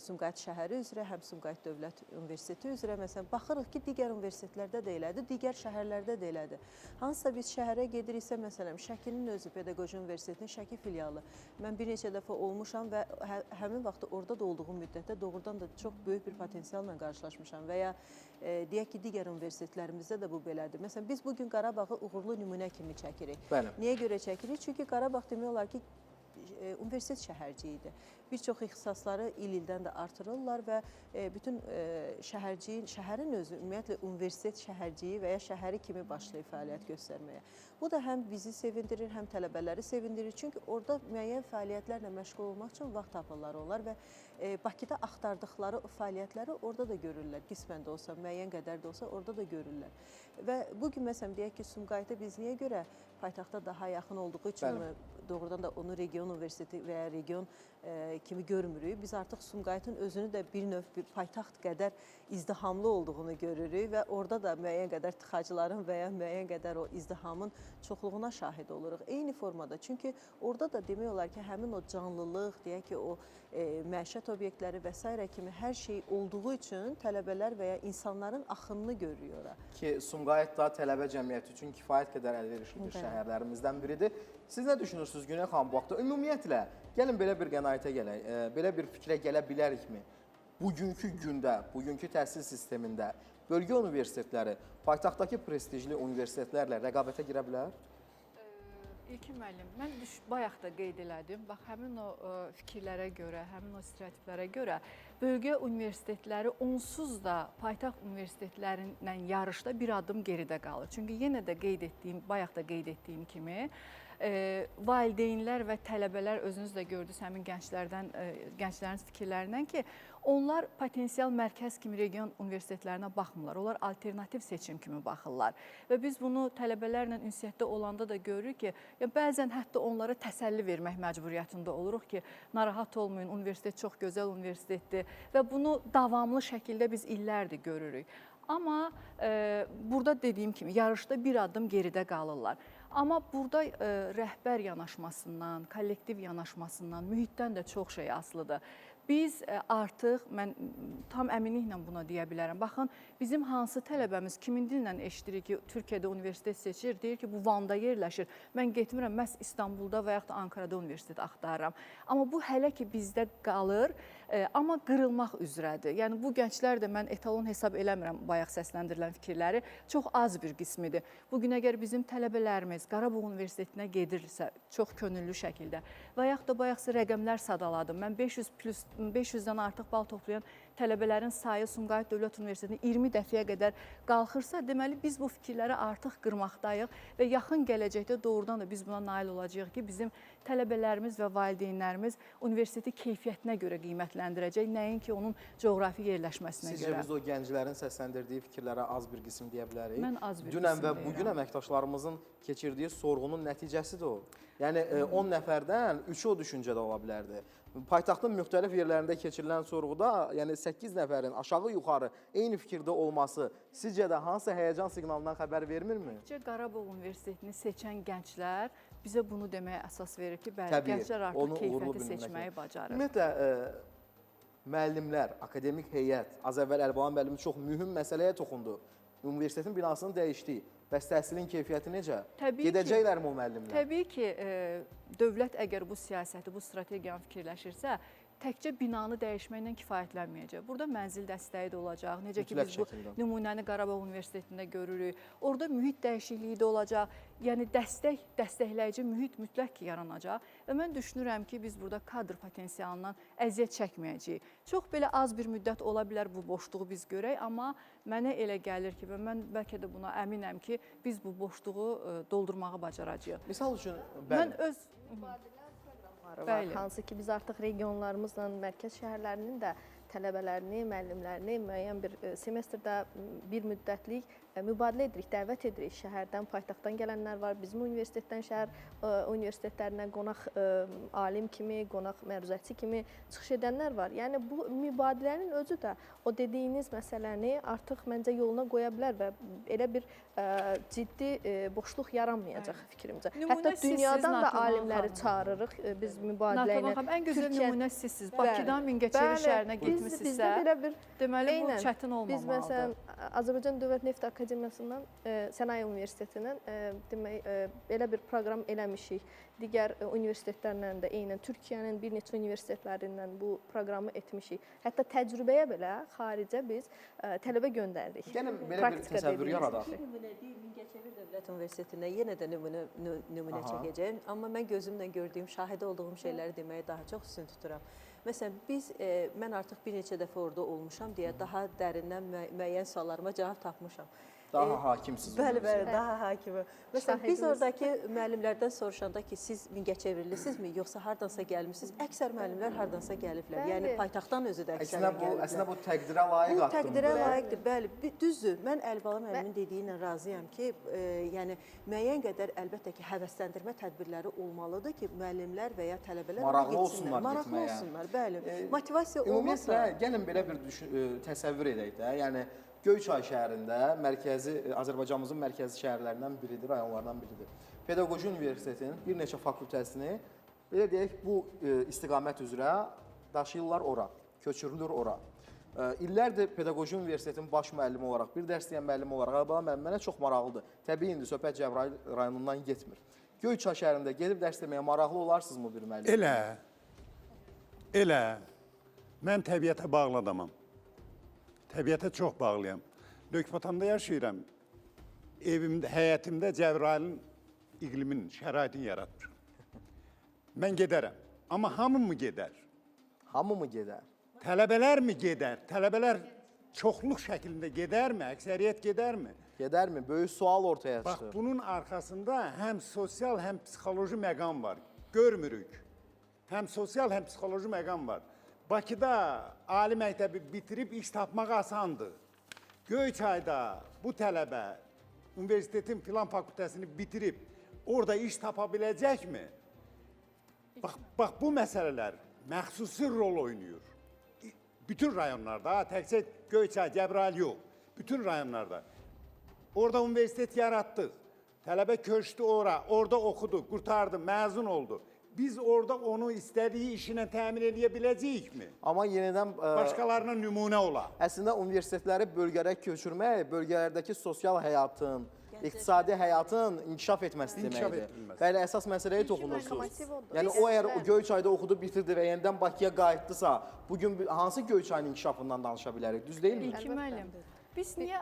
Speaker 5: Sumqayıt şəhəri üzrə, həm Sumqayıt Dövlət Universiteti üzrə, məsələn, baxırıq ki, digər universitetlərdə də elədir, digər şəhərlərdə də elədir. Hansısa biz şəhərə gediriksə, məsələn, Şəkinin özü Pedaqoji Universitetinin Şəki filialı. Mən bir neçə dəfə olmuşam və həmin vaxtda orada da olduğum müddətdə doğrudan da çox böyük bir potensialla qarşılaşmışam və ya deyək ki, digər universitetlərimizdə də bu belədir. Məsələn, biz bugün Qarabağı uğurlu nümunə kimi çəkirik. Niyə görə çəkirik? Çünki Qarabağ demək olar ki, universitet şəhərciyidir. Bir çox ixtisasları il-ildən də artırırlar və bütün şəhərin özü ümumiyyətlə universitet şəhərciyi və ya şəhəri kimi başlayır fəaliyyət göstərməyə. Bu da həm bizi sevindirir, həm tələbələri sevindirir. Çünki orada müəyyən fəaliyyətlərlə məşğul olmaq üçün vaxt tapırlar onlar və Bakıda axtardıqları fəaliyyətləri orada da görürlər. Qismən də olsa, müəyyən qədər də olsa orada da görürlər. Və bugün məsələn deyək ki, Sumqayıtı biz niyə görə paytaxta daha yaxın olduğu üçün doğrudan da onu region universiteti və ya region kimi görmürük. Biz artıq Sumqayıtın özünü də bir növ bir paytaxt qədər izdihamlı olduğunu görürük və orada da müəyyən qədər tıxacların və ya müəyyən qədər o izdihamın çoxluğuna şahid oluruq. Eyni formada, çünki orada da demək olar ki, həmin o canlılıq, deyək ki, o məişət obyektləri və s. kimi hər şey olduğu üçün tələbələr və ya insanların axınını görürük ora.
Speaker 2: Ki, Sumqayıt da tələbə cəmiyyəti üçün kifayət qədər əlverişli şəhərlərimizdən biridir. Siz nə düşünürsünüz Günay xanım bu haqda? Ümumiyyətlə, gəlin belə bir qənaətə gələk, belə bir fikrə gələ bilərikmi? Bugünkü gündə, bugünkü təhsil sistemində bölgə universitetləri paytaxtdakı prestijli universitetlərlə rəqabətə girə bilər?
Speaker 7: İlkin müəllim, mən bayaq da qeyd elədim. Bax, həmin o fikirlərə görə, həmin o stereotiplərə görə bölgə universitetləri onsuz da paytaxt universitetlərindən yarışda bir adım geridə qalır. Çünki yenə də qeyd etdiyim, bayaq da qeyd etdiyim kimi, valideynlər və tələbələr özünüz də gördünüz həmin gənclərin fikirlərindən ki, onlar potensial mərkəz kimi region universitetlərinə baxmırlar. Onlar alternativ seçim kimi baxırlar. Və biz bunu tələbələrlə ünsiyyətdə olanda da görürük ki, bəzən hətta onlara təsəlli vermək məcburiyyətində oluruq ki, narahat olmayın, universitet çox gözəl universitetdir və bunu davamlı şəkildə biz illərdir görürük. Amma burada dediyim kimi yarışda bir adım geridə qalırlar. Amma burada rəhbər yanaşmasından, kollektiv yanaşmasından, mühitdən də çox şey asılıdır. Biz artıq, mən tam əminliklə buna deyə bilərəm. Baxın, bizim hansı tələbəmiz kimin dillə eşidirik ki, Türkiyədə universitet seçir, deyir ki, bu Van'da yerləşir. Mən getmirəm, məhz İstanbulda və yaxud da Ankara'da universitet axtarıram. Amma bu hələ ki bizdə qalır, amma qırılmaq üzrədir. Yəni bu gənclər də mən etalon hesab eləmirəm bayaq səsləndirilən fikirləri, çox az bir qismidir. Bugün əgər bizim tələbələrimiz Qarabağ Universitetinə gedirsə, çox könüllü şəkildə Və yaxud da bayaq sizə rəqəmlər sadaladım. Mən 500-dən artıq bal toplayan tələbələrin sayı Sumqayıt Dövlət Universitetində 20 dəfəyə qədər qalxırsa, deməli biz bu fikirləri artıq qırmaqdayıq və yaxın gələcəkdə doğrudan da biz buna nail olacağıq ki, bizim tələbələrimiz və valideynlərimiz universiteti keyfiyyətinə görə qiymətləndirəcək, nəinki onun coğrafi yerləşməsinə
Speaker 2: Sizcə
Speaker 7: görə.
Speaker 2: biz o gənclərin səsləndirdiyi fikirlərə az bir qism deyə bilərik?
Speaker 7: Mən az bir
Speaker 2: Dünən
Speaker 7: qism
Speaker 2: və
Speaker 7: deyirəm.
Speaker 2: bugün əməkdaşlarımızın keçirdiyi sorğunun nəticəsidir o. Yəni 10 nəfərdən 3-ü o düşüncədə ola bilərdi. Paytaxtın müxtəlif yerlərində keçirilən sorğuda, yəni 8 nəfərin aşağı-yuxarı eyni fikirdə olması sizcə də hansısa həyəcan siqnalından xəbər vermirmi?
Speaker 7: Qarabağ Universitetini seçən gənclər bizə bunu deməyə əsas verir ki, bəli,
Speaker 2: Təbii,
Speaker 7: gənclər
Speaker 2: onu
Speaker 7: artıq
Speaker 2: uğurlu
Speaker 7: keyfiyyəti
Speaker 2: bilmək
Speaker 7: seçməyi
Speaker 2: lazım.
Speaker 7: bacarır.
Speaker 2: Ümumiyyətlə, müəllimlər, akademik heyət, az əvvəl Əlbalan müəllimi çox mühüm məsələyə toxundu. Universitetin binasını dəyişdik. Bəs təhsilin keyfiyyəti necə? Gedəcəklərmi o müəllimlər?
Speaker 7: Təbii ki, dövlət əgər bu siyasəti, bu strategiyanı fikirləşirsə, təkcə binanı dəyişməklə kifayətlənməyəcək. Burada mənzil dəstəyi də olacaq. Necə ki, biz bu nümunəni Qarabağ Universitetində görürük. Orada mühit dəyişikliyi də olacaq. Yəni, dəstəkləyici mühit mütləq ki, yaranacaq. Və mən düşünürəm ki, biz burada kadr potensialından əziyyət çəkməyəcəyik. Çox belə az bir müddət ola bilər bu boşluğu biz görək, amma mənə elə gəlir ki, və mən bəlkə də buna əminəm ki, biz bu boşluğu doldurmağı bacaracağıq.
Speaker 2: Misal üçün,
Speaker 7: Mən öz...
Speaker 6: var. Hansı ki, biz artıq regionlarımızla mərkəz şəhərlərinin də tələbələrini, müəllimlərini müəyyən bir semestrdə bir müddətlik mübadilə edirik, dəvət edirik. Şəhərdən, paytaxtdan gələnlər var. Bizim universitetdən şəhər universitetlərinə qonaq alim kimi, qonaq məruzətçi kimi çıxış edənlər var. Yəni, bu mübadilənin özü də o dediyiniz məsələni artıq məncə yoluna qoya bilər və elə bir ciddi boşluq yaranmayacaq fikrimcə. Hətta dünyadan da alimləri çağırırıq biz mübadilə ilə.
Speaker 7: Ən gözəl nümunə sizsiniz. Bakıdan Mingəçevir şəhərinə getmisinizsə, deməli bu çətin olmamalıdır.
Speaker 6: Biz məsələn Azərbaycan Dövlət Neft Akademiyasından, Sənaye Universitetindən demək belə bir proqram eləmişik. Digər universitetlərlə də eynən Türkiyənin bir neçə universitetlərindən bu proqramı etmişik. Hətta təcrübəyə belə xaricə biz tələbə göndəririk.
Speaker 2: Gəlin belə bir təsəvvür yaradaq.
Speaker 5: Nümunə deyil, Mingəçevir Dövlət Universitetində yenə də nümunə çəkəcəyim. Amma mən gözümlə gördüyüm, şahid olduğum şeyləri deməyə daha çox üstün tuturam. Məsələn, mən artıq bir neçə dəfə orada olmuşam deyə daha dərindən müəyyən suallarıma cavab tapmışam.
Speaker 2: Daha hakimsiniz.
Speaker 5: Bəli, daha hakimim. Məsələn, biz oradakı müəllimlərdən soruşanda ki, siz Mingəçevirlisinizmi, yoxsa hardansa gəlmişsiniz? Əksər müəllimlər hardansa gəliblər. Yəni, paytaxtdan özü də əksər gəliblər.
Speaker 2: Əslində bu təqdirə layiq addımdır.
Speaker 5: Bu təqdirə layiqdir, bəli. Düzdür, mən Əlibala müəllimin dediyi ilə razıyam ki, yəni müəyyən qədər əlbəttə ki, həvəsləndirmə tədbirləri olmalıdır ki, müəllimlər və ya tələbələr
Speaker 2: maraqlı olsunlar,
Speaker 5: maraqlı olsunlar, bəli. Motivasiya olmasa...
Speaker 2: Ümumiyyətlə, gəlin belə bir təsəvvür edək də, yəni Göyçay şəhərində Azərbaycanımızın mərkəzi şəhərlərindən biridir, rayonlarından biridir. Pedaqoji Universitetinin bir neçə fakültəsini, belə deyək, bu istiqamət üzrə daşıyırlar ora, köçürülür ora. İllərdir Pedaqoji Universitetinin baş müəllimi olaraq, bir dərs deyən müəllimi olaraq, Əlibala müəllim mənə çox maraqlıdır. Təbii indi söhbət Cəbrayıl rayonundan getmir. Göyçay şəhərində gedib dərs deməyə maraqlı olarsınızmı bir müəllim?
Speaker 4: Elə. Mən təbiətə bağlı adamam. Təbiətə çox bağlıyam. Lökbatamda yaşayıram. Evimdə, həyətimdə Cəbrayılın iqlimin, şəraitini yaratmışam. Mən gedərəm. Amma hamı mı gedər?
Speaker 2: Hamı mı gedər?
Speaker 4: Tələbələr mi gedər? Tələbələr çoxluq şəklində gedərmi? Əksəriyyət gedərmi?
Speaker 2: Gedərmi? Böyük sual ortaya çıxır.
Speaker 4: Bax, bunun arxasında həm sosial, həm psixoloji məqam var. Görmürük. Həm sosial, həm psixoloji məqam var. Bakıda ali məktəbi bitirib iş tapmaq asandır. Göyçayda bu tələbə universitetin filan fakültəsini bitirib orada iş tapa biləcəkmi? Bax, bu məsələlər məxsusi rol oynayır. Bütün rayonlarda, təkcə Göyçay, Cəbrayıl yox, bütün rayonlarda. Orada universitet yaratdıq. Tələbə köçdü ora, orada oxudu, qurtardı, məzun oldu. Biz orada onu istədiyi işinə təmin edə biləcəyikmi?
Speaker 2: Amma yenidən...
Speaker 4: Başqalarına nümunə ola.
Speaker 2: Əslində, universitetləri bölgələrə köçürmək, bölgələrdəki sosial həyatın, iqtisadi həyatın inkişaf etməsi deməkdir. Bəli, əsas məsələyə toxunursunuz. Yəni, o əgər Göyçayda oxudu, bitirdi və yenidən Bakıya qayıtdısa, bugün hansı Göyçayın inkişafından danışa bilərik? Düz deyilmi?
Speaker 7: İlkin müəllim, Biz niyə,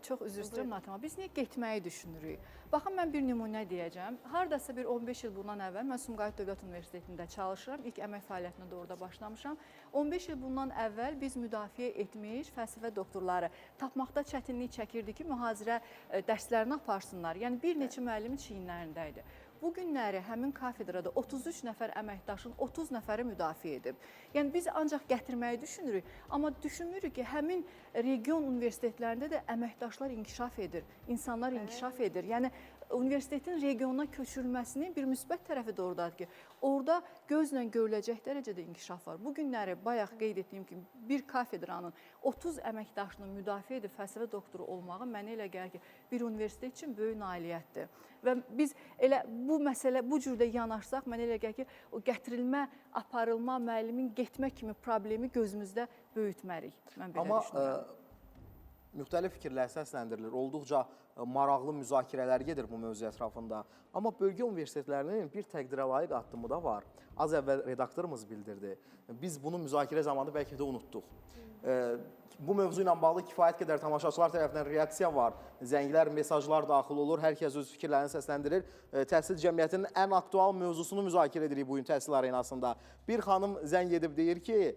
Speaker 7: çox üzr istəyirəm Natama, biz niyə getməyi düşünürük? Baxın, mən bir nümunə deyəcəm. Hardasa bir 15 il bundan əvvəl mən Sumqayıt Dövlət Universitetində çalışıram. İlk əmək fəaliyyətinə də orada başlamışam. 15 il bundan əvvəl biz müdafiə etmiş fəlsəfə doktorları tapmaqda çətinlik çəkirdi ki, mühazirə dərslərini aparsınlar. Yəni, bir neçə müəllimin çiyinlərində idi. Bu günləri həmin kafedrada 33 nəfər əməkdaşın 30 nəfəri müdafiə edib. Yəni biz ancaq gətirməyi düşünürük, amma düşünmürük ki, həmin region universitetlərində də əməkdaşlar inkişaf edir, insanlar inkişaf edir. Yəni universitetin regionuna köçürülməsinin bir müsbət tərəfi də oradadır ki, orada gözlə görüləcək dərəcədə inkişaf var. Bu günləri bayaq qeyd etdiyim kimi bir kafedranın 30 əməkdaşını müdafiə edib fəlsəfə doktoru olmağı mənə elə gəlir ki, bir universitet üçün böyük nailiyyətdir. Və biz elə bu məsələ bu cürdə yanaşsaq, mənə elə gəlir ki, o gətirilmə, aparılma, müəllimin getmə kimi problemi gözümüzdə böyütmərik. Mən belə düşünürəm.
Speaker 2: Müxtəlif fikirlər səsləndirilir. Olduqca maraqlı müzakirələr gedir bu mövzu ətrafında. Amma bölgə universitetlərinin bir təqdirə layiq addımı da var. Az əvvəl redaktorumuz bildirdi. Biz bunu müzakirə zamanı bəlkə də unutduq. Bu mövzu ilə bağlı kifayət qədər tamaşaçılar tərəfindən reaksiya var. Zənglər, mesajlar daxil olur. Hər kəs öz fikirlərini səsləndirir. Təhsil cəmiyyətinin ən aktual mövzusunu müzakirə edirik bugün təhsil arenasında. Bir xanım zəng edib deyir ki,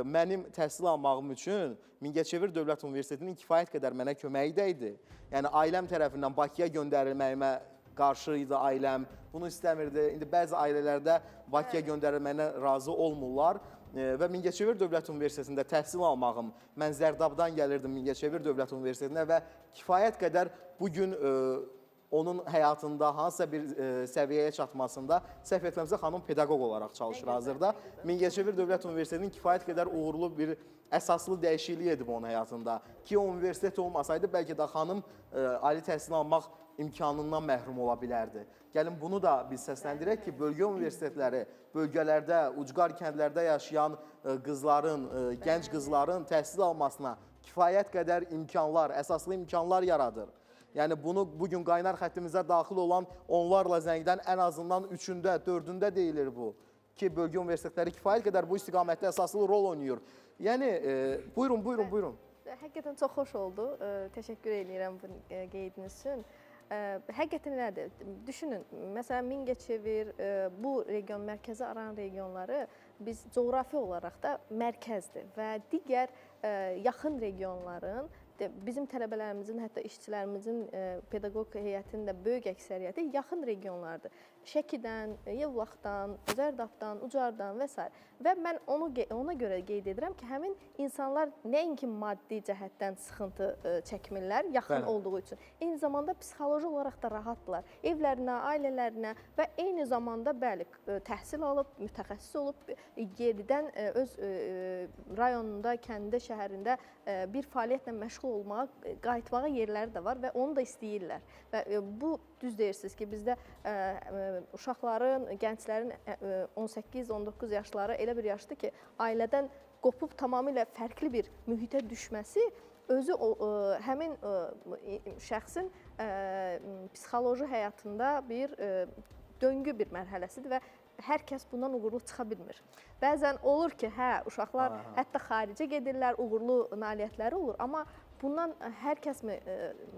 Speaker 2: mənim təhsil almağım üçün Mingəçevir Dövlət Universitetinin kifayət qədər mənə köməyi də idi. Yəni, ailəm tərəfindən Bakıya göndərilməyimə qarşı idi ailəm. Bunu istəmirdi. İndi bəzi ailələrdə Bakıya göndərilməyinə razı olmurlar. Və Mingəçevir Dövlət Universitetində təhsil almağım, mən Zərdabdan gəlirdim Mingəçevir Dövlət Universitetinə və kifayət qədər bugün onun həyatında hansısa bir səviyyəyə çatmasında səhv etməmsə xanım pedaqoq olaraq çalışır hazırda. Mingəçevir Dövlət Universitetinin kifayət qədər uğurlu bir əsaslı dəyişiklik edib onun həyatında. Ki o universitet olmasaydı bəlkə də xanım ali təhsil almaq imkanından məhrum ola bilərdi. Gəlin bunu da biz səsləndirək ki, bölgə universitetləri bölgələrdə, ucqar kəndlərdə yaşayan qızların, gənc qızların təhsil almasına kifayət qədər imkanlar, əsaslı imkanlar yaradır. Yəni bunu bugün qaynar xəttimizə daxil olan onlarla zəngdən ən azından 3-ündə, 4-ündə deyilir bu. Ki, bölgə universitetləri kifayət qədər bu istiqamətdə əsaslı rol oynayır. Yəni, buyurun.
Speaker 6: Həqiqətən çox xoş oldu. Təşəkkür edirəm bu qeydiniz üçün. Həqiqətən elədir. Düşünün, məsələn, Mingəçevir, bu region, mərkəzi aran regionları biz coğrafi olaraq da mərkəzdir və digər yaxın regionların bizim tələbələrimizin, hətta işçilərimizin, pedaqoq heyətinin də böyük əksəriyyəti yaxın regionlardır. Şəkidən, Yevlaxdan, Zərdabdan, Ucardan və s. Və mən ona görə qeyd edirəm ki, həmin insanlar nəinki maddi cəhətdən sıxıntı çəkmirlər, yaxın olduğu üçün. Eyni zamanda psixoloji olaraq da rahatdırlar. Evlərinə, ailələrinə və eyni zamanda bəli, təhsil alıb, mütəxəssis olub, yeridən öz rayonunda, kəndində, şəhərində bir fəaliyyətlə məşğul olmağa, qayıtmağa yerləri də var və onu da istəyirlər. Və bu düz deyirsiniz ki, bizdə uşaqların, gənclərin 18-19 yaşları elə bir yaşdır ki, ailədən qopub tamamilə fərqli bir mühitə düşməsi özü həmin şəxsin psixoloji həyatında bir döngü bir mərhələsidir və hər kəs bundan uğurlu çıxa bilmir. Bəzən olur ki, uşaqlar hətta xaricə gedirlər, uğurlu nailiyyətləri olur, amma bundan hər kəs mi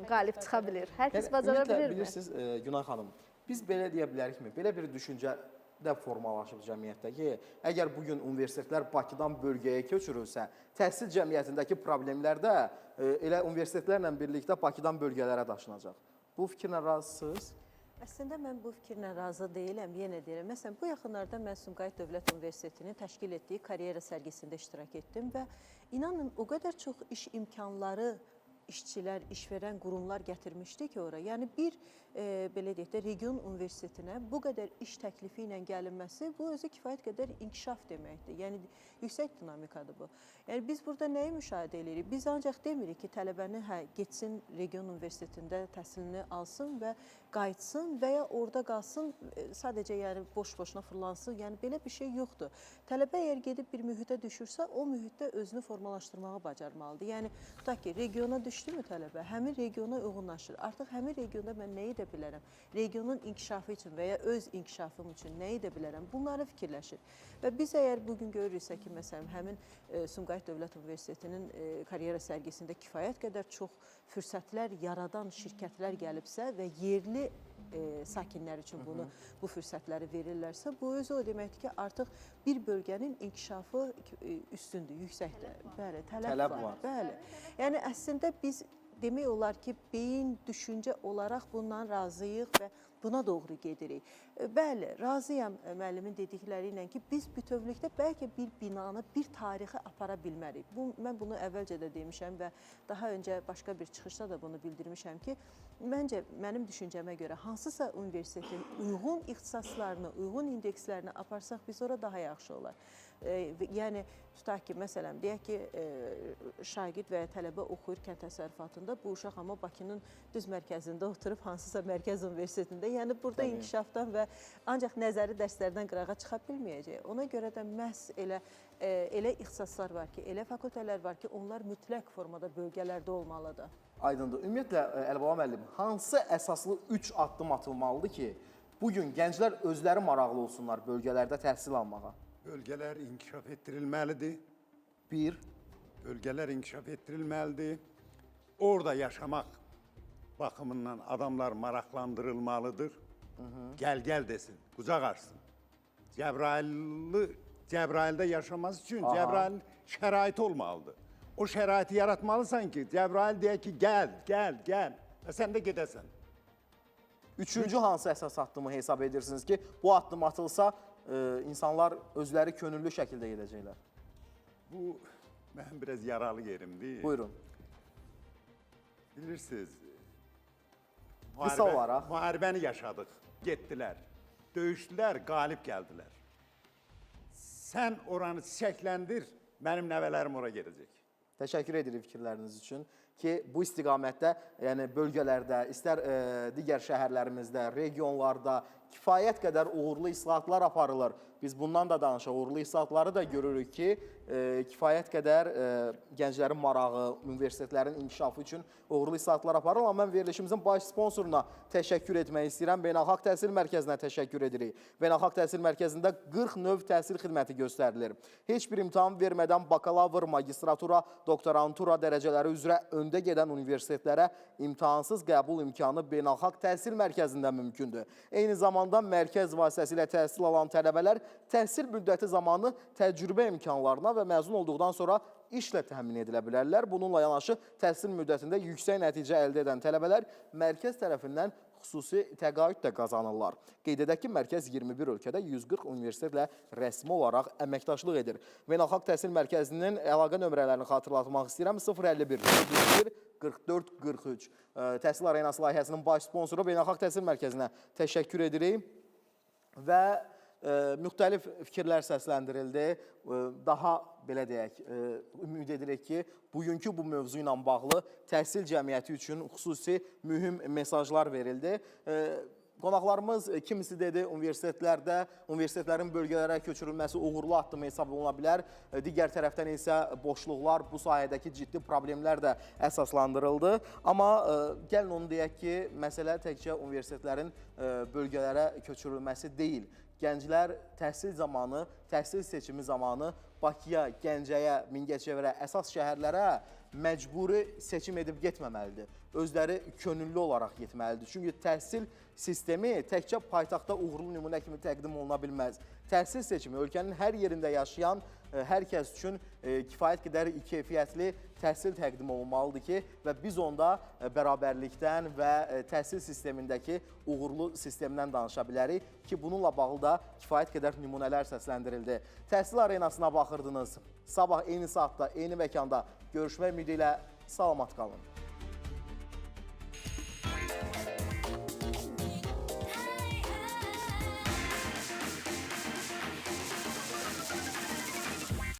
Speaker 6: qalib çıxa bilir? Hər kəs bacara bilirmi?
Speaker 2: Bilirsiniz, Günay xanım, biz belə deyə bilərikmi? Belə bir düşüncə də formalaşıb cəmiyyətdə ki, əgər bugün universitetlər Bakıdan bölgəyə köçürülsə, təhsil cəmiyyətindəki problemlər də elə universitetlərlə birlikdə Bakıdan bölgələrə daşınacaq. Bu fikirlə razısınız?
Speaker 5: Əslində, mən bu fikirlə razı deyiləm, yenə deyirəm. Məsələn, bu yaxınlarda mən Sumqayıt Dövlət Universitetinin təşkil etdiyi karyera sərgisində iştirak etdim və inanın, o qədər çox iş imkanları işçilər, işverən qurumlar gətirmişdi ki, ora. Yəni, bir, belə deyək də, region universitetinə bu qədər iş təklifi ilə gəlinməsi, bu özü kifayət qədər inkişaf deməkdir. Yəni, yüksək dinamikadır bu. Yəni, biz burada nəyi müşahidə edirik? Biz ancaq demirik ki, tələbəni getsin region universitetində təhsilini alsın və qayıtsın və ya orada qalsın, sadəcə yəni boş-boşuna fırlansın. Yəni, belə bir şey yoxdur. Tələbə əgər gedib bir mühitə düşürsə, o mühitdə özünü formalaşdırmağı bacarmalıdır. Yəni, tutaq ki, regiona düşdü mü tələbə, həmin regiona uyğunlaşır. Artıq həmin regionda mən nəyi edə bilərəm? Regionun inkişafı üçün və ya öz inkişafım üçün nə edə bilərəm? Bunları fikirləşir. Və biz əgər bugün görürüksə ki, məsələn, həmin Sumqayıt Dövlət Universitetinin karyera sərgisində kifayət qədər çox fürsətlər yaradan şirkətlər gəlibsə və yerli sakinlər üçün bu fürsətləri verirlərsə, bu özü o deməkdir ki, artıq bir bölgənin inkişafı üstündür, yüksəkdir. Bəli, tələb var. Bəli. Yəni əslində biz demək olar ki, beyin, düşüncə olaraq bundan razıyıq və buna doğru gedirik. Bəli, razıyam müəllimin dedikləri ilə ki, biz bütövlükdə bəlkə bir binanı, bir tarixi apara bilmərik. Mən bunu əvvəlcə də demişəm və daha öncə başqa bir çıxışda da bunu bildirmişəm ki, məncə mənim düşüncəmə görə hansısa universitetin uyğun ixtisaslarını, uyğun indekslərini aparsaq biz ora daha yaxşı olar. Yəni, tutaq ki, məsələn, deyək ki, şagird və ya tələbə oxuyur kənd təsərrüfatında, bu uşaq amma Bakının düz mərkəzində oturub hansısa mərkəz universitetində, yəni burada inkişafdan və ancaq nəzəri dərslərdən qırağa çıxa bilməyəcək. Ona görə də məhz elə ixtisaslar var ki, elə fakültələr var ki, onlar mütləq formada bölgələrdə olmalıdır.
Speaker 2: Aydındır. Ümumiyyətlə, Əlibala müəllim, hansı əsaslı 3 addım atılmalıdır ki, bugün gənclər özləri maraqlı olsunlar bölgələrdə təhsil almağa?
Speaker 4: Bölgələr inkişaf etdirilməlidir.
Speaker 2: Bir.
Speaker 4: Bölgələr inkişaf etdirilməlidir. Orada yaşamaq baxımından adamlar maraqlandırılmalıdır. Gəl desin, qucaq açsın. Cəbrayildə yaşaması üçün Cəbrailin şəraiti olmalıdır. O şəraiti yaratmalısan ki, Cəbrail deyək ki, gəl və sən də gedəsən.
Speaker 2: Üçüncü hansı əsas addımı hesab edirsiniz ki, bu addım atılsa insanlar özləri könüllü şəkildə gedəcəklər?
Speaker 4: Bu, mənim biraz yaralı yerimdir.
Speaker 2: Buyurun.
Speaker 4: Bilirsiniz,
Speaker 2: Qısa olaraq.
Speaker 4: müharibəni yaşadıq, getdilər, döyüşdülər, qalib gəldilər. Sən oranı çiçəkləndir, mənim nəvələrim ora gedəcək.
Speaker 2: Təşəkkür edirik fikirləriniz üçün ki, bu istiqamətdə, yəni bölgələrdə, istər digər şəhərlərimizdə, regionlarda kifayət qədər uğurlu islahatlar aparılır. Biz bundan da danışaq, uğurlu islahatları da görürük ki, kifayət qədər gənclərin marağı, universitetlərin inkişafı üçün uğurlu islahatlar aparılır. Amma mən verilişimizin baş sponsoruna təşəkkür etmək istəyirəm. Beynəlxalq Təhsil Mərkəzinə təşəkkür edirik. Beynəlxalq Təhsil Mərkəzində 40 növ təhsil xidməti göstərilir. Heç bir imtahan vermədən bakalavr, magistratura, doktorantura dərəcələri üzrə öndə gedən universitetlərə imtahansız qəbul imkanı Beynəlxalq Təhsil Mərkəzində mümkündür. Eyni zamanda mərkəz vasitəsilə təhsil alan tələbələr təhsil müddəti zamanı təcrübə imkanlarına və məzun olduqdan sonra işlə təmin edilə bilərlər. Bununla yanaşı təhsil müddətində yüksək nəticə əldə edən tələbələr mərkəz tərəfindən xüsusi təqaüd də qazanırlar. Qeyd edək ki, mərkəz 21 ölkədə 140 universitetlə rəsmi olaraq əməkdaşlıq edir. Beynəlxalq Təhsil Mərkəzinin əlaqə nömrələrini xatırlatmaq istəyirəm. 051 44 43. Təhsil Arenası layihəsinin baş sponsoru Beynəlxalq Təhsil Mərkəzinə təşəkkür edirik və müxtəlif fikirlər səsləndirildi. Daha, belə deyək, ümid edirik ki, bugünkü bu mövzu ilə bağlı təhsil cəmiyyəti üçün xüsusi mühüm mesajlar verildi. Qonaqlarımız kimisi dedi, universitetlərin bölgələrə köçürülməsi uğurlu addım hesab oluna bilər. Digər tərəfdən isə boşluqlar, bu sahədəki ciddi problemlər də əsaslandırıldı. Amma gəlin onu deyək ki, məsələ təkcə universitetlərin bölgələrə köçürülməsi deyil. Gənclər təhsil zamanı, təhsil seçimi zamanı Bakıya, Gəncəyə, Mingəçevirə, əsas şəhərlərə məcburi seçim edib getməməlidir. Özləri könüllü olaraq getməlidir. Çünki təhsil sistemi təkcə paytaxtda uğurlu nümunə kimi təqdim oluna bilməz. Təhsil seçimi ölkənin hər yerində yaşayan hər kəs üçün kifayət qədər keyfiyyətli təhsil təqdim olunmalıdır ki, və biz onda bərabərlikdən və təhsil sistemindəki uğurlu sistemdən danışa bilərik ki, bununla bağlı da kifayət qədər nümunələr səsləndirildi. Təhsil arenasına baxırdınız. Sabah eyni saatda, eyni məkanda görüşmək ümidi ilə salamat qalın.